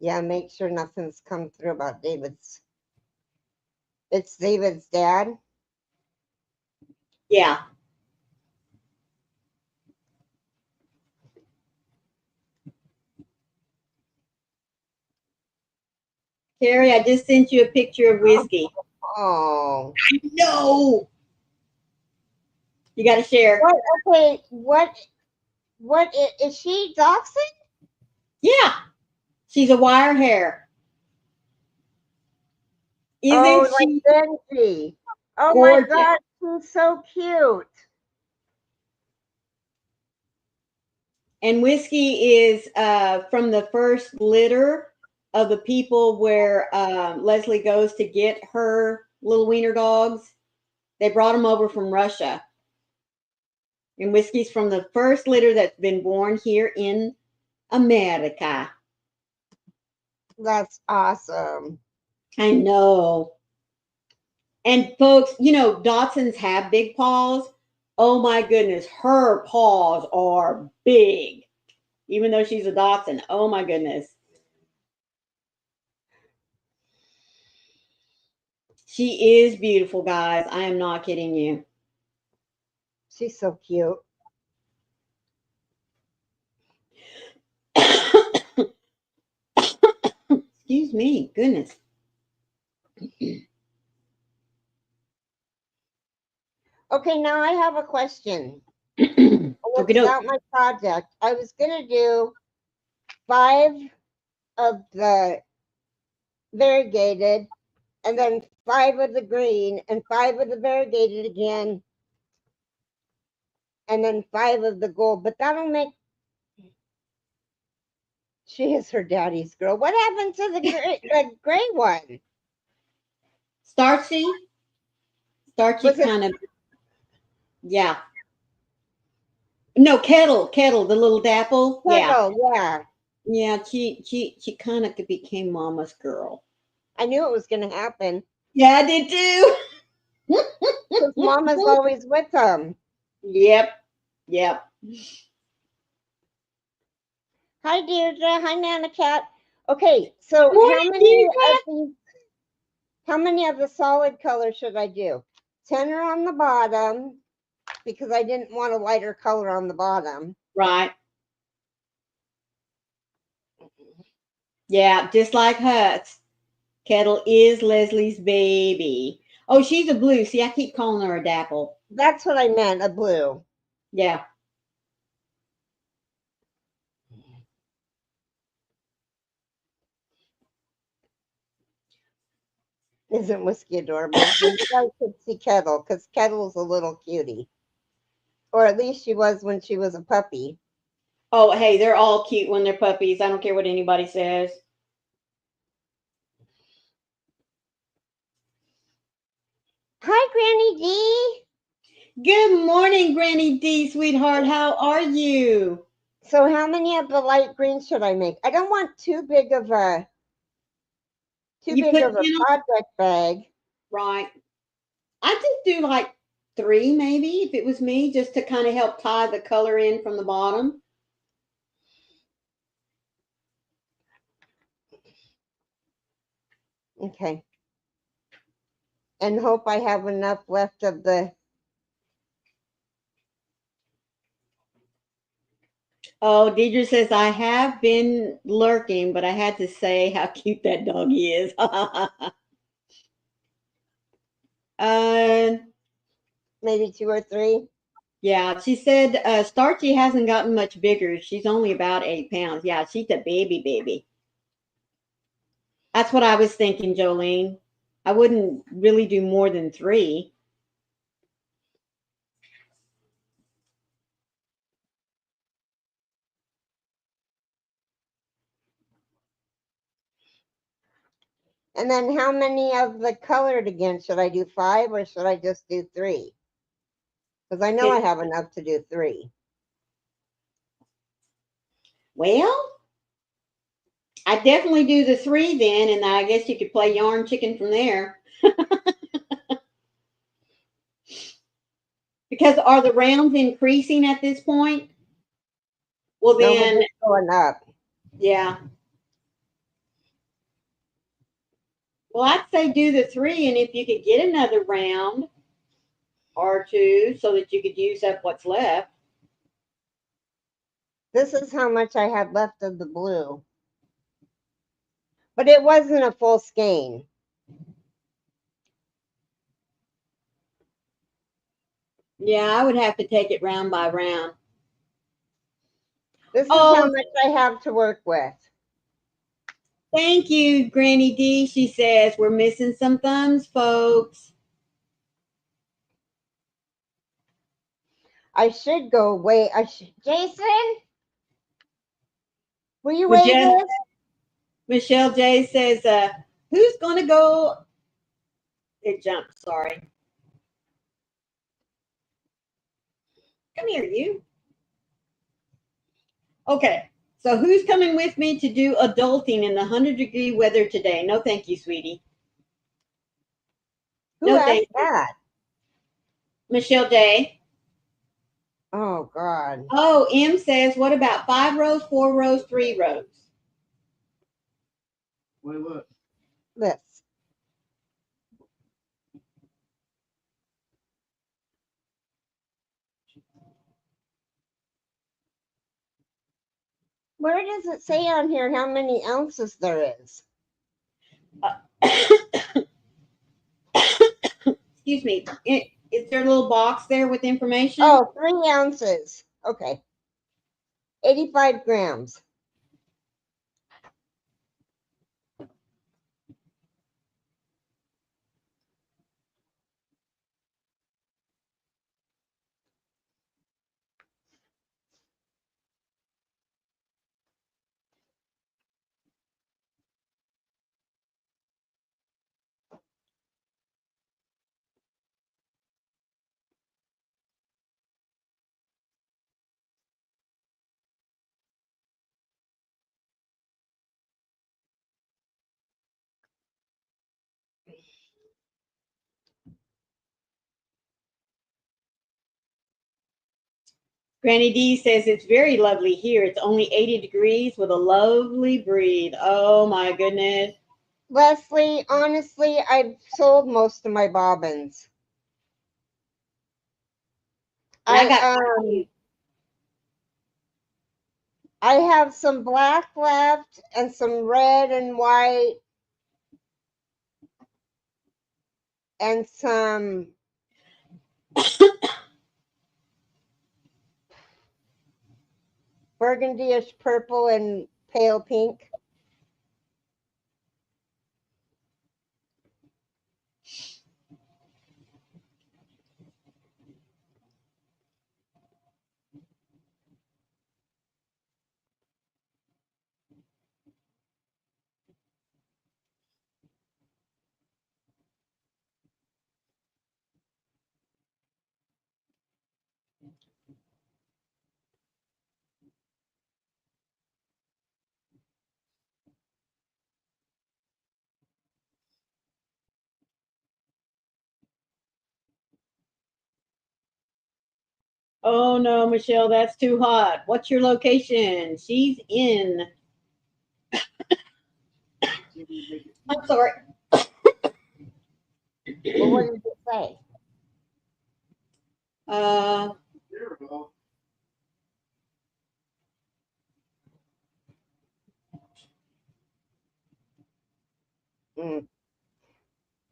Yeah, make sure nothing's come through about David's. It's David's dad. Yeah. Keri, I just sent you a picture of Whiskey. Oh. No. You got to share. What? Okay. What is she dachshund? Yeah. She's a wire hair. Oh, Isn't like she Benji. Oh my gorgeous? God, she's so cute. And Whiskey is from the first litter of the people where Leslie goes to get her little wiener dogs. They brought them over from Russia. And Whiskey's from the first litter that's been born here in America. That's awesome. I know. And folks, Dachshunds have big paws. Oh my goodness, her paws are big. even though she's a dachshund. Oh my goodness. She is beautiful, guys. I am not kidding you. She's so cute. Excuse me. Goodness. Okay, now I have a question. Okay, It's about my project. I was going to do 5 of the variegated, and then 5 of the green, and 5 of the variegated again, and then 5 of the gold. But that'll make. She is her daddy's girl. What happened to the gray one? Starchy. Starchy Was it kind of. Yeah. No, Kettle, the little dapple. Yeah. Kettle? Yeah. Yeah, she kind of became mama's girl. I knew it was going to happen Yeah, I did too. because Mama's always with them. Yep. Yep. Hi, Deirdre. Hi, Nana Cat. Okay, so Morning, how many of the solid color should I do? 10 are on the bottom because I didn't want a lighter color on the bottom. right. Yeah, just like Huts. Kettle is Leslie's baby. Oh, she's a blue. See, I keep calling her a dapple. That's what I meant, a blue. Yeah. Isn't Whiskey adorable? You guys could see Kettle because Kettle's a little cutie. Or at least she was when she was a puppy. Oh, hey, they're all cute when they're puppies. I don't care what anybody says. Hi, Granny D. Good morning, Granny D, sweetheart. How are you? So how many of the light green should I make? I don't want too big of a You put 10 on, project bag. right. I just do like 3 maybe if it was me, just to kind of help tie the color in from the bottom. Okay. And hope I have enough left of the. Oh, Deidre says, I have been lurking, but I had to say how cute that doggy is. uh, Maybe 2 or 3. yeah, she said Starchy hasn't gotten much bigger. She's only about 8 pounds. Yeah, she's a baby. That's what I was thinking, Jolene. I wouldn't really do more than 3. And then how many of the colored again? Should I do 5 or should I just do 3? Because I know I have enough to do 3. Well, I definitely do the 3 then, and I guess you could play yarn chicken from there. Because are the rounds increasing at this point? Well, No, then, we're just going up. yeah. Well, I'd say do the 3, and if you could get another round or 2 so that you could use up what's left. This is how much I had left of the blue. But it wasn't a full skein. Yeah, I would have to take it round by round. This is how much I have to work with. Thank you, Granny D. She says we're missing some thumbs, folks. I should go weigh. Jason, will you weigh Michelle, this? Michelle J says, who's going to go? It jumped, sorry. Come here, you. Okay, so who's coming with me to do adulting in the 100-degree weather today? No, thank you, sweetie. Who No, asked thank you. that? Michelle J. Oh God. Oh, M says, what about 5 rows, 4 rows, 3 rows? What? This. Where does it say on here how many ounces there is? Excuse me. Is there a little box there with information? Oh, 3 ounces. Okay. 85 grams. Granny D says it's very lovely here. It's only 80 degrees with a lovely breeze. Oh my goodness. Leslie, honestly, I've sold most of my bobbins. I got I have some black left and some red and white and some burgundyish purple and pale pink. Oh no, Michelle, that's too hot. What's your location? She's in. I'm sorry. Well, what did it say? Uh, There we go.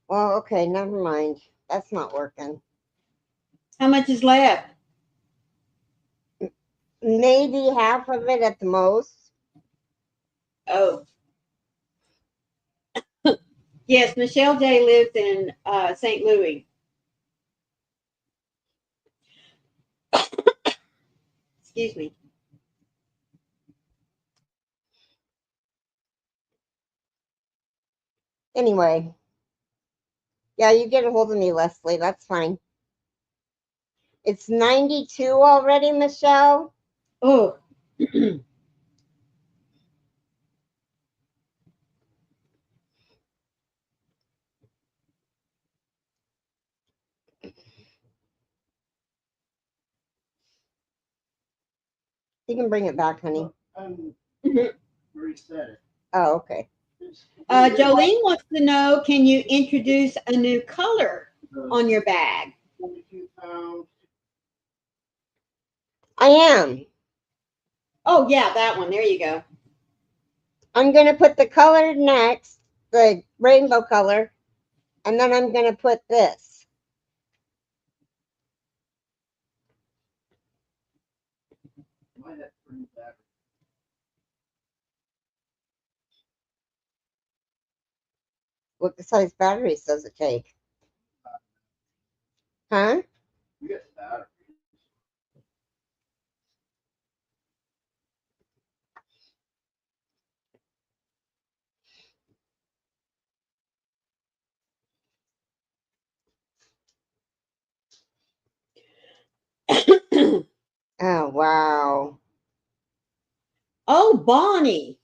Well, okay, never mind. That's not working. how much is left? Maybe half of it at the most. Oh, yes, Michelle J lives in St. Louis. Excuse me. Anyway, yeah, you get a hold of me, Leslie. That's fine. It's 92 already, Michelle. Oh, You can bring it back, honey. Reset it. Oh, okay. Jolene wants to know, can you introduce a new color on your bag? 22 pounds. I am. Oh, yeah, that one. There you go. I'm going to put the color next, the rainbow color, and then I'm going to put this. Might have to bring it back. What size batteries does it take? Huh? We got batteries. Oh, wow. Oh, Bonnie.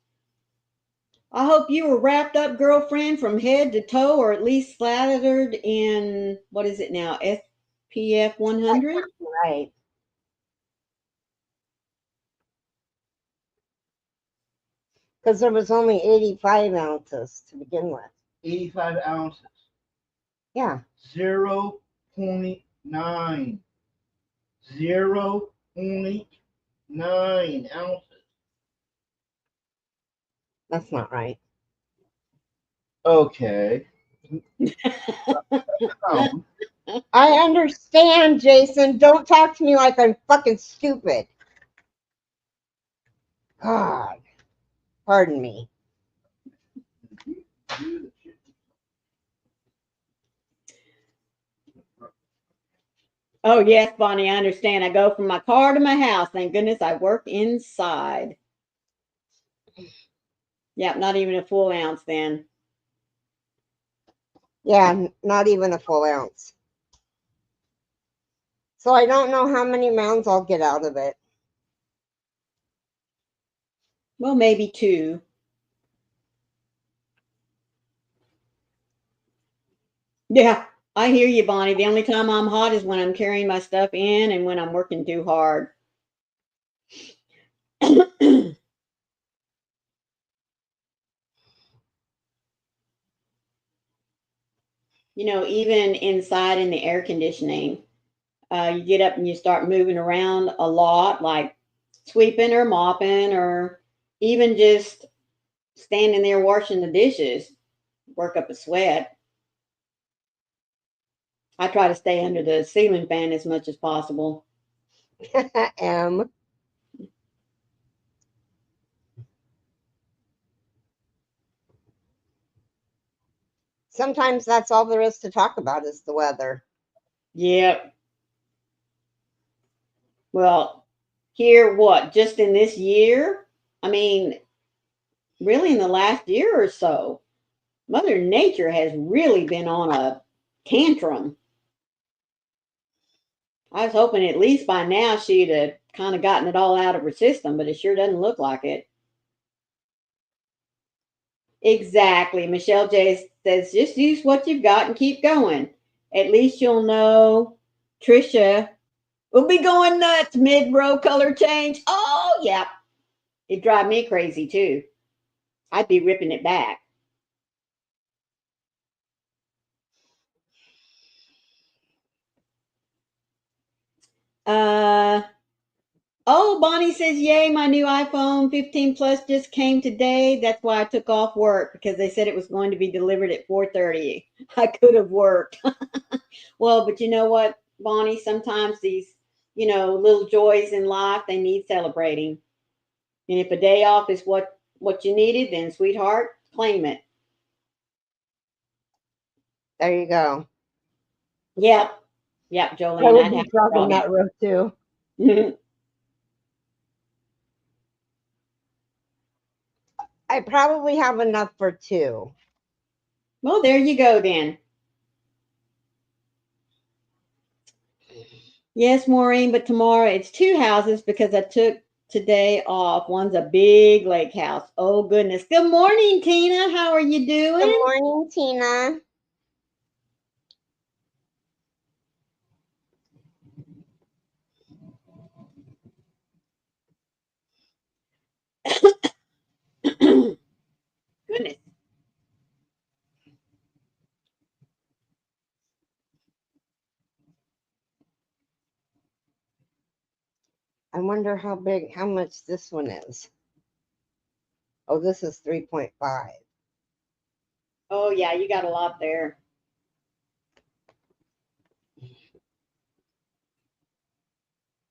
I hope you were wrapped up, girlfriend, from head to toe, or at least slathered in, what is it now, SPF 100? Right. Because there was only 85 ounces to begin with. 85 ounces. Yeah. 0.9. 0.9 ounces. That's not right. Okay. I understand, Jason. Don't talk to me like I'm fucking stupid. God. Pardon me. Oh, yes, Bonnie, I understand. I go from my car to my house. Thank goodness I work inside. Yep, not even a full ounce then. Yeah, not even a full ounce. So I don't know how many mounds I'll get out of it. Well, maybe 2. Yeah, I hear you, Bonnie. The only time I'm hot is when I'm carrying my stuff in and when I'm working too hard. Even inside in the air conditioning, you get up and you start moving around a lot, like sweeping or mopping, or even just standing there washing the dishes, work up a sweat. I try to stay under the ceiling fan as much as possible. M. Sometimes that's all there is to talk about is the weather. Yep. Well, here, what, just in this year? I mean, really in the last year or so, Mother Nature has really been on a tantrum. I was hoping at least by now she'd have kind of gotten it all out of her system, but it sure doesn't look like it. Exactly. Michelle J says, just use what you've got and keep going. At least you'll know. Trisha will be going nuts mid-row color change. Oh, yeah. It'd drive me crazy too. I'd be ripping it back. Uh oh, Bonnie says, yay, my new iPhone 15 Plus just came today. That's why I took off work because they said it was going to be delivered at 4:30. I could have worked. Well, but you know what, Bonnie, sometimes these, little joys in life, they need celebrating. And if a day off is what you needed, then sweetheart, claim it. There you go. Yep. Yep, I Jolene, would I'd be have jogging that road too. to. I probably have enough for 2. Well, there you go then. Yes, Maureen, but tomorrow it's 2 houses because I took today off. One's a big lake house. Oh, goodness. Good morning, Tina. How are you Good doing? morning, Tina. Goodness. I wonder how much this one is. Oh, this is 3.5. Oh, yeah, you got a lot there.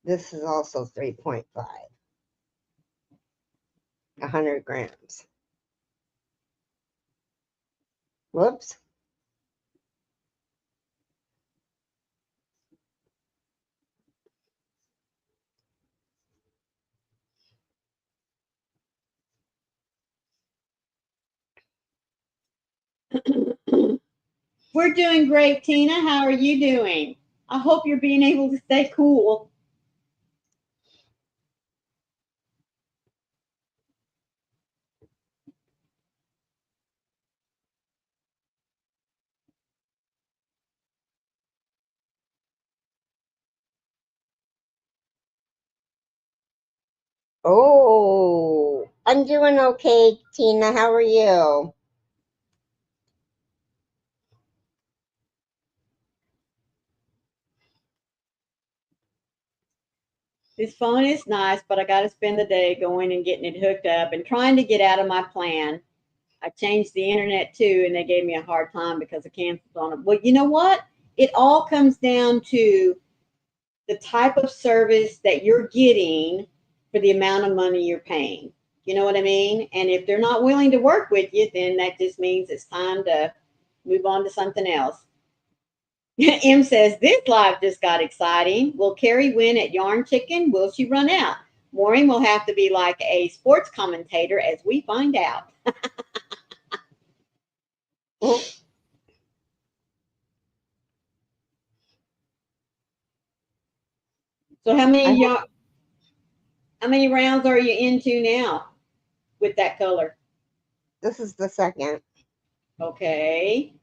This is also 3.5. 100 grams. Whoops. We're doing great, Tina. How are you doing? I hope you're being able to stay cool. Oh, I'm doing okay, Tina. How are you? This phone is nice, but I got to spend the day going and getting it hooked up and trying to get out of my plan. I changed the internet too, and they gave me a hard time because I canceled on it. Well, you know what? It all comes down to the type of service that you're getting for the amount of money you're paying. You know what I mean? And if they're not willing to work with you, then that just means it's time to move on to something else. M says, this live just got exciting. Will Keri win at Yarn Chicken? Will she run out? Maureen will have to be like a sports commentator as we find out. So how many rounds are you into now with that color? This is the second. Okay.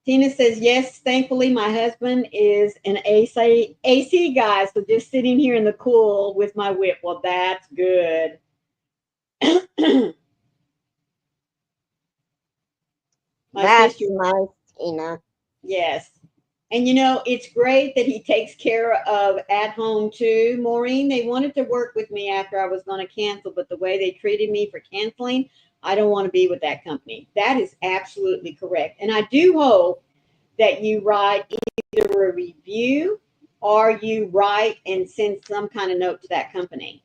Tina says, yes, thankfully my husband is an AC guy, so just sitting here in the cool with my whip. Well, that's good. My That's sister, nice, Tina. yes. And you know, it's great that he takes care of at home too. Maureen, they wanted to work with me after I was going to cancel, but the way they treated me for canceling, I don't want to be with that company. That is absolutely correct. And I do hope that you write either a review or you write and send some kind of note to that company.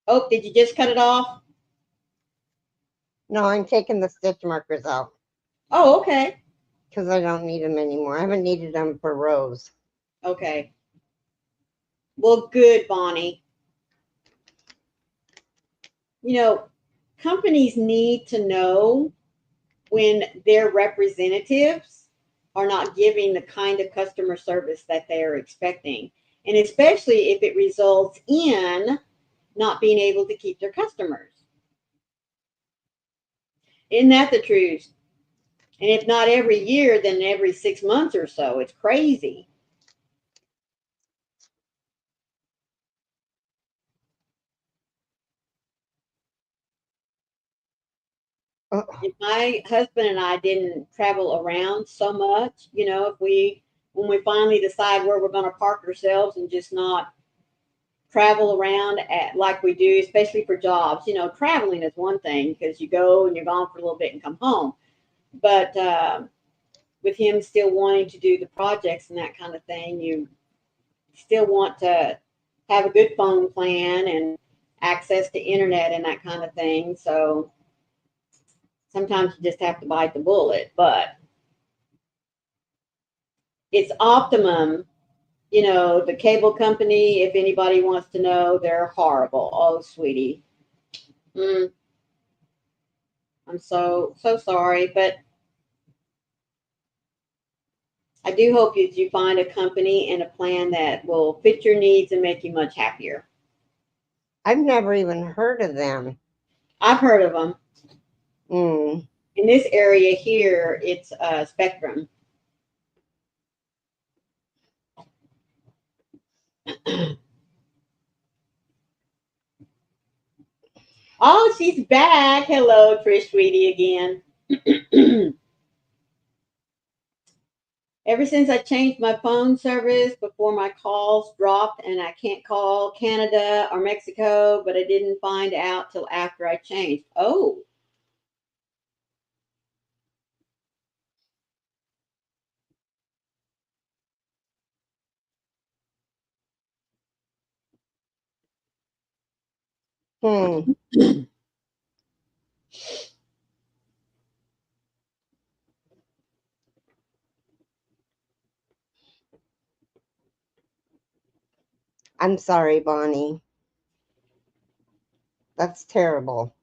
Oh, did you just cut it off? No, I'm taking the stitch markers out Oh, okay. because I don't need them anymore. I haven't needed them for rows. Okay. Well, good, Bonnie. You know, companies need to know when their representatives are not giving the kind of customer service that they are expecting. And especially if it results in not being able to keep their customers. Isn't that the truth? And if not every year, then every 6 months or so. It's crazy. If my husband and I didn't travel around so much, you know, if we, when we finally decide where we're going to park ourselves and just not travel around like we do, especially for jobs, you know, traveling is one thing because you go and you're gone for a little bit and come home. But with him still wanting to do the projects and that kind of thing, you still want to have a good phone plan and access to internet and that kind of thing. So sometimes you just have to bite the bullet, but it's Optimum. You know, the cable company, if anybody wants to know, they're horrible. Oh, sweetie. Mm, I'm so sorry, but I do hope that you find a company and a plan that will fit your needs and make you much happier. I've never even heard of them. I've heard of them. Mm. In this area here, it's Spectrum. Oh, she's back. Hello, Trish Sweetie again. Ever since I changed my phone service before my calls dropped and I can't call Canada or Mexico, but I didn't find out till after I changed. Oh, Hmm. I'm sorry, Bonnie. That's terrible.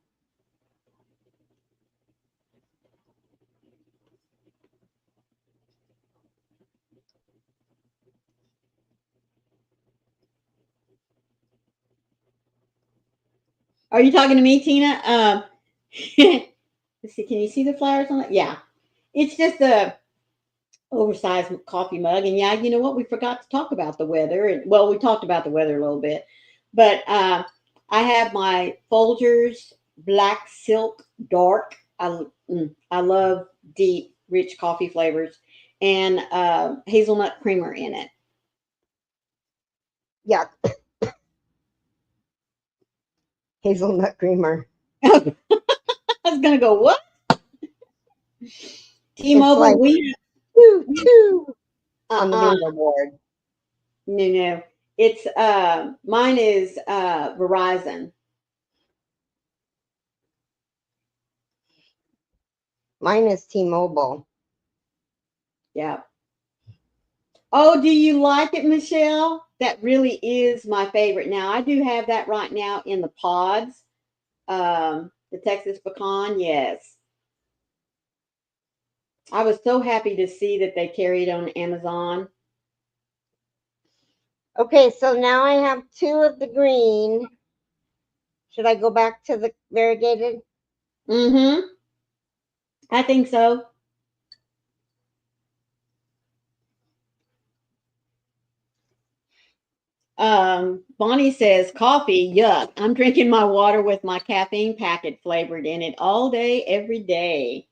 are you talking to me, Tina? Let's see. Can you see the flowers on it? Yeah. It's just a oversized coffee mug. And yeah, you know what? We forgot to talk about the weather. And well, we talked about the weather a little bit, but I have my Folgers Black Silk Dark. I love deep, rich coffee flavors and hazelnut creamer in it. Yeah, hazelnut creamer. I was gonna go what? It's T-Mobile, like we two, two on the uh-uh, bingo board. no. It's mine is Verizon. Mine is T-Mobile. Yeah. Oh, do you like it, Michelle? That really is my favorite. Now, I do have that right now in the pods. The Texas pecan, yes. I was so happy to see that they carried on Amazon. Okay, so now I have two of the green. Should I go back to the variegated? Mm-hmm. I think so. Bonnie says, coffee, yuck. I'm drinking my water with my caffeine packet flavored in it all day, every day.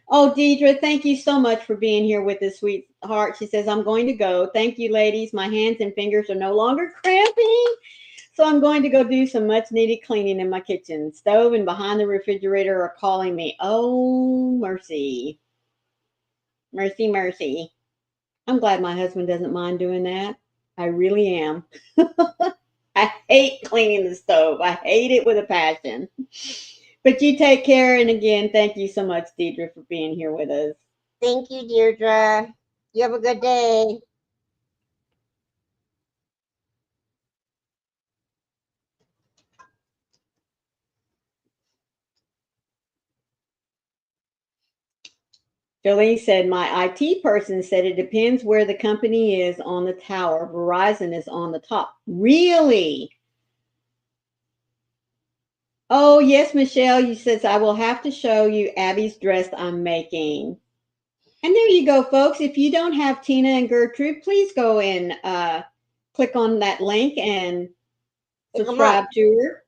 Oh, Deidre, thank you so much for being here with us, sweetheart. She says, I'm going to go. Thank you, ladies. My hands and fingers are no longer cramping. So I'm going to go do some much needed cleaning in my kitchen. Stove and behind the refrigerator are calling me. Oh, mercy. Mercy, mercy. I'm glad my husband doesn't mind doing that. I really am. I hate cleaning the stove. I hate it with a passion. But you take care. And again, thank you so much, Deidre, for being here with us. Thank you, Deirdre. You have a good day. Jolie said, my IT person said it depends where the company is on the tower. Verizon is on the top. Really? Oh, yes, Michelle. You says, I will have to show you Abby's dress I'm making. And there you go, folks. If you don't have Tina and Gertrude, please go and click on that link and Pick them up. subscribe to her.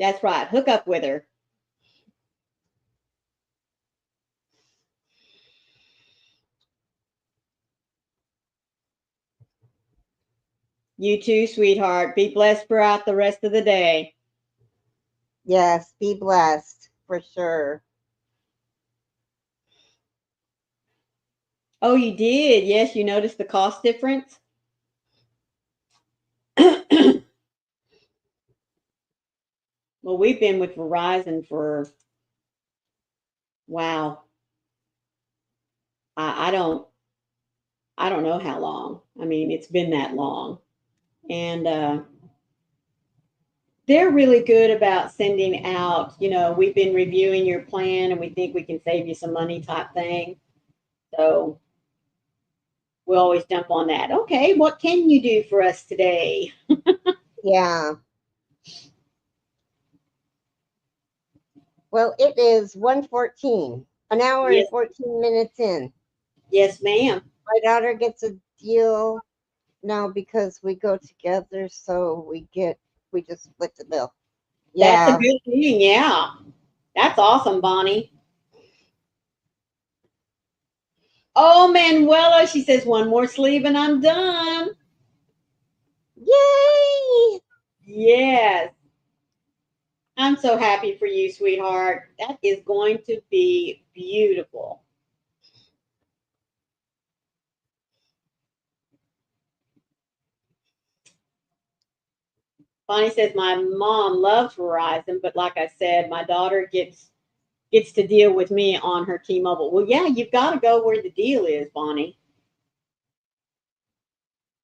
That's right. Hook up with her. You too, sweetheart. Be blessed throughout the rest of the day. Yes, be blessed for sure. Oh, you did? Yes, you noticed the cost difference? Well, we've been with Verizon for, wow, I, I don't I don't know how long. I mean, it's been that long. And they're really good about sending out, we've been reviewing your plan and we think we can save you some money type thing. So we always jump on that. Okay, what can you do for us today? Yeah. Well, it is 1:14, an hour and Yes, 14 minutes in. yes, ma'am. My daughter gets a deal now because we go together, so we just split the bill. That's a Yeah. good thing. Yeah. That's awesome, Bonnie. Oh, Manuela, she says, one more sleeve and I'm done. Yay! Yes. I'm so happy for you, sweetheart. That is going to be beautiful. Bonnie says my mom loves Verizon, but like I said, my daughter gets to deal with me on her T-Mobile. Well, yeah, you've got to go where the deal is, Bonnie.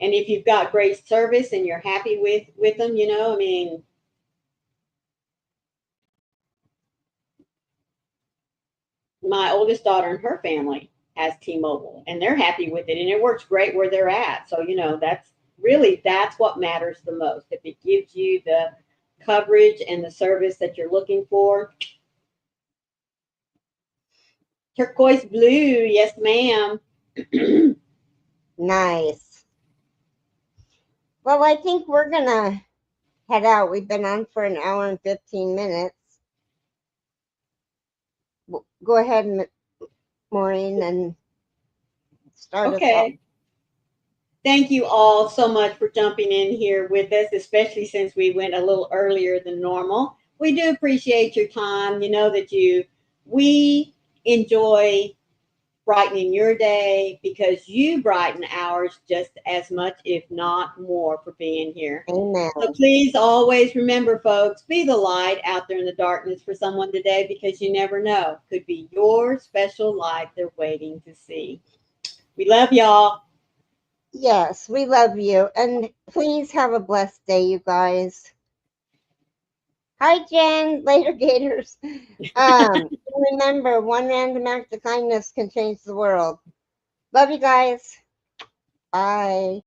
And if you've got great service and you're happy with them, I mean, my oldest daughter and her family has T-Mobile, and they're happy with it, and it works great where they're at. So that's what matters the most. If it gives you the coverage and the service that you're looking for, Turquoise blue, yes, ma'am. Nice. Well, I think we're going to head out. We've been on for an hour and 15 minutes. Go ahead, Maureen, and start us off. Okay. Thank you all so much for jumping in here with us, especially since we went a little earlier than normal. We do appreciate your time. You know that we enjoy brightening your day because you brighten ours just as much, if not more, for being here. Amen. So please always remember, folks, be the light out there in the darkness for someone today because you never know. Could be your special light they're waiting to see. We love y'all. Yes, we love you. And please have a blessed day, you guys. Hi, Jen. Later, Gators. Remember, one random act of kindness can change the world. Love you guys. Bye.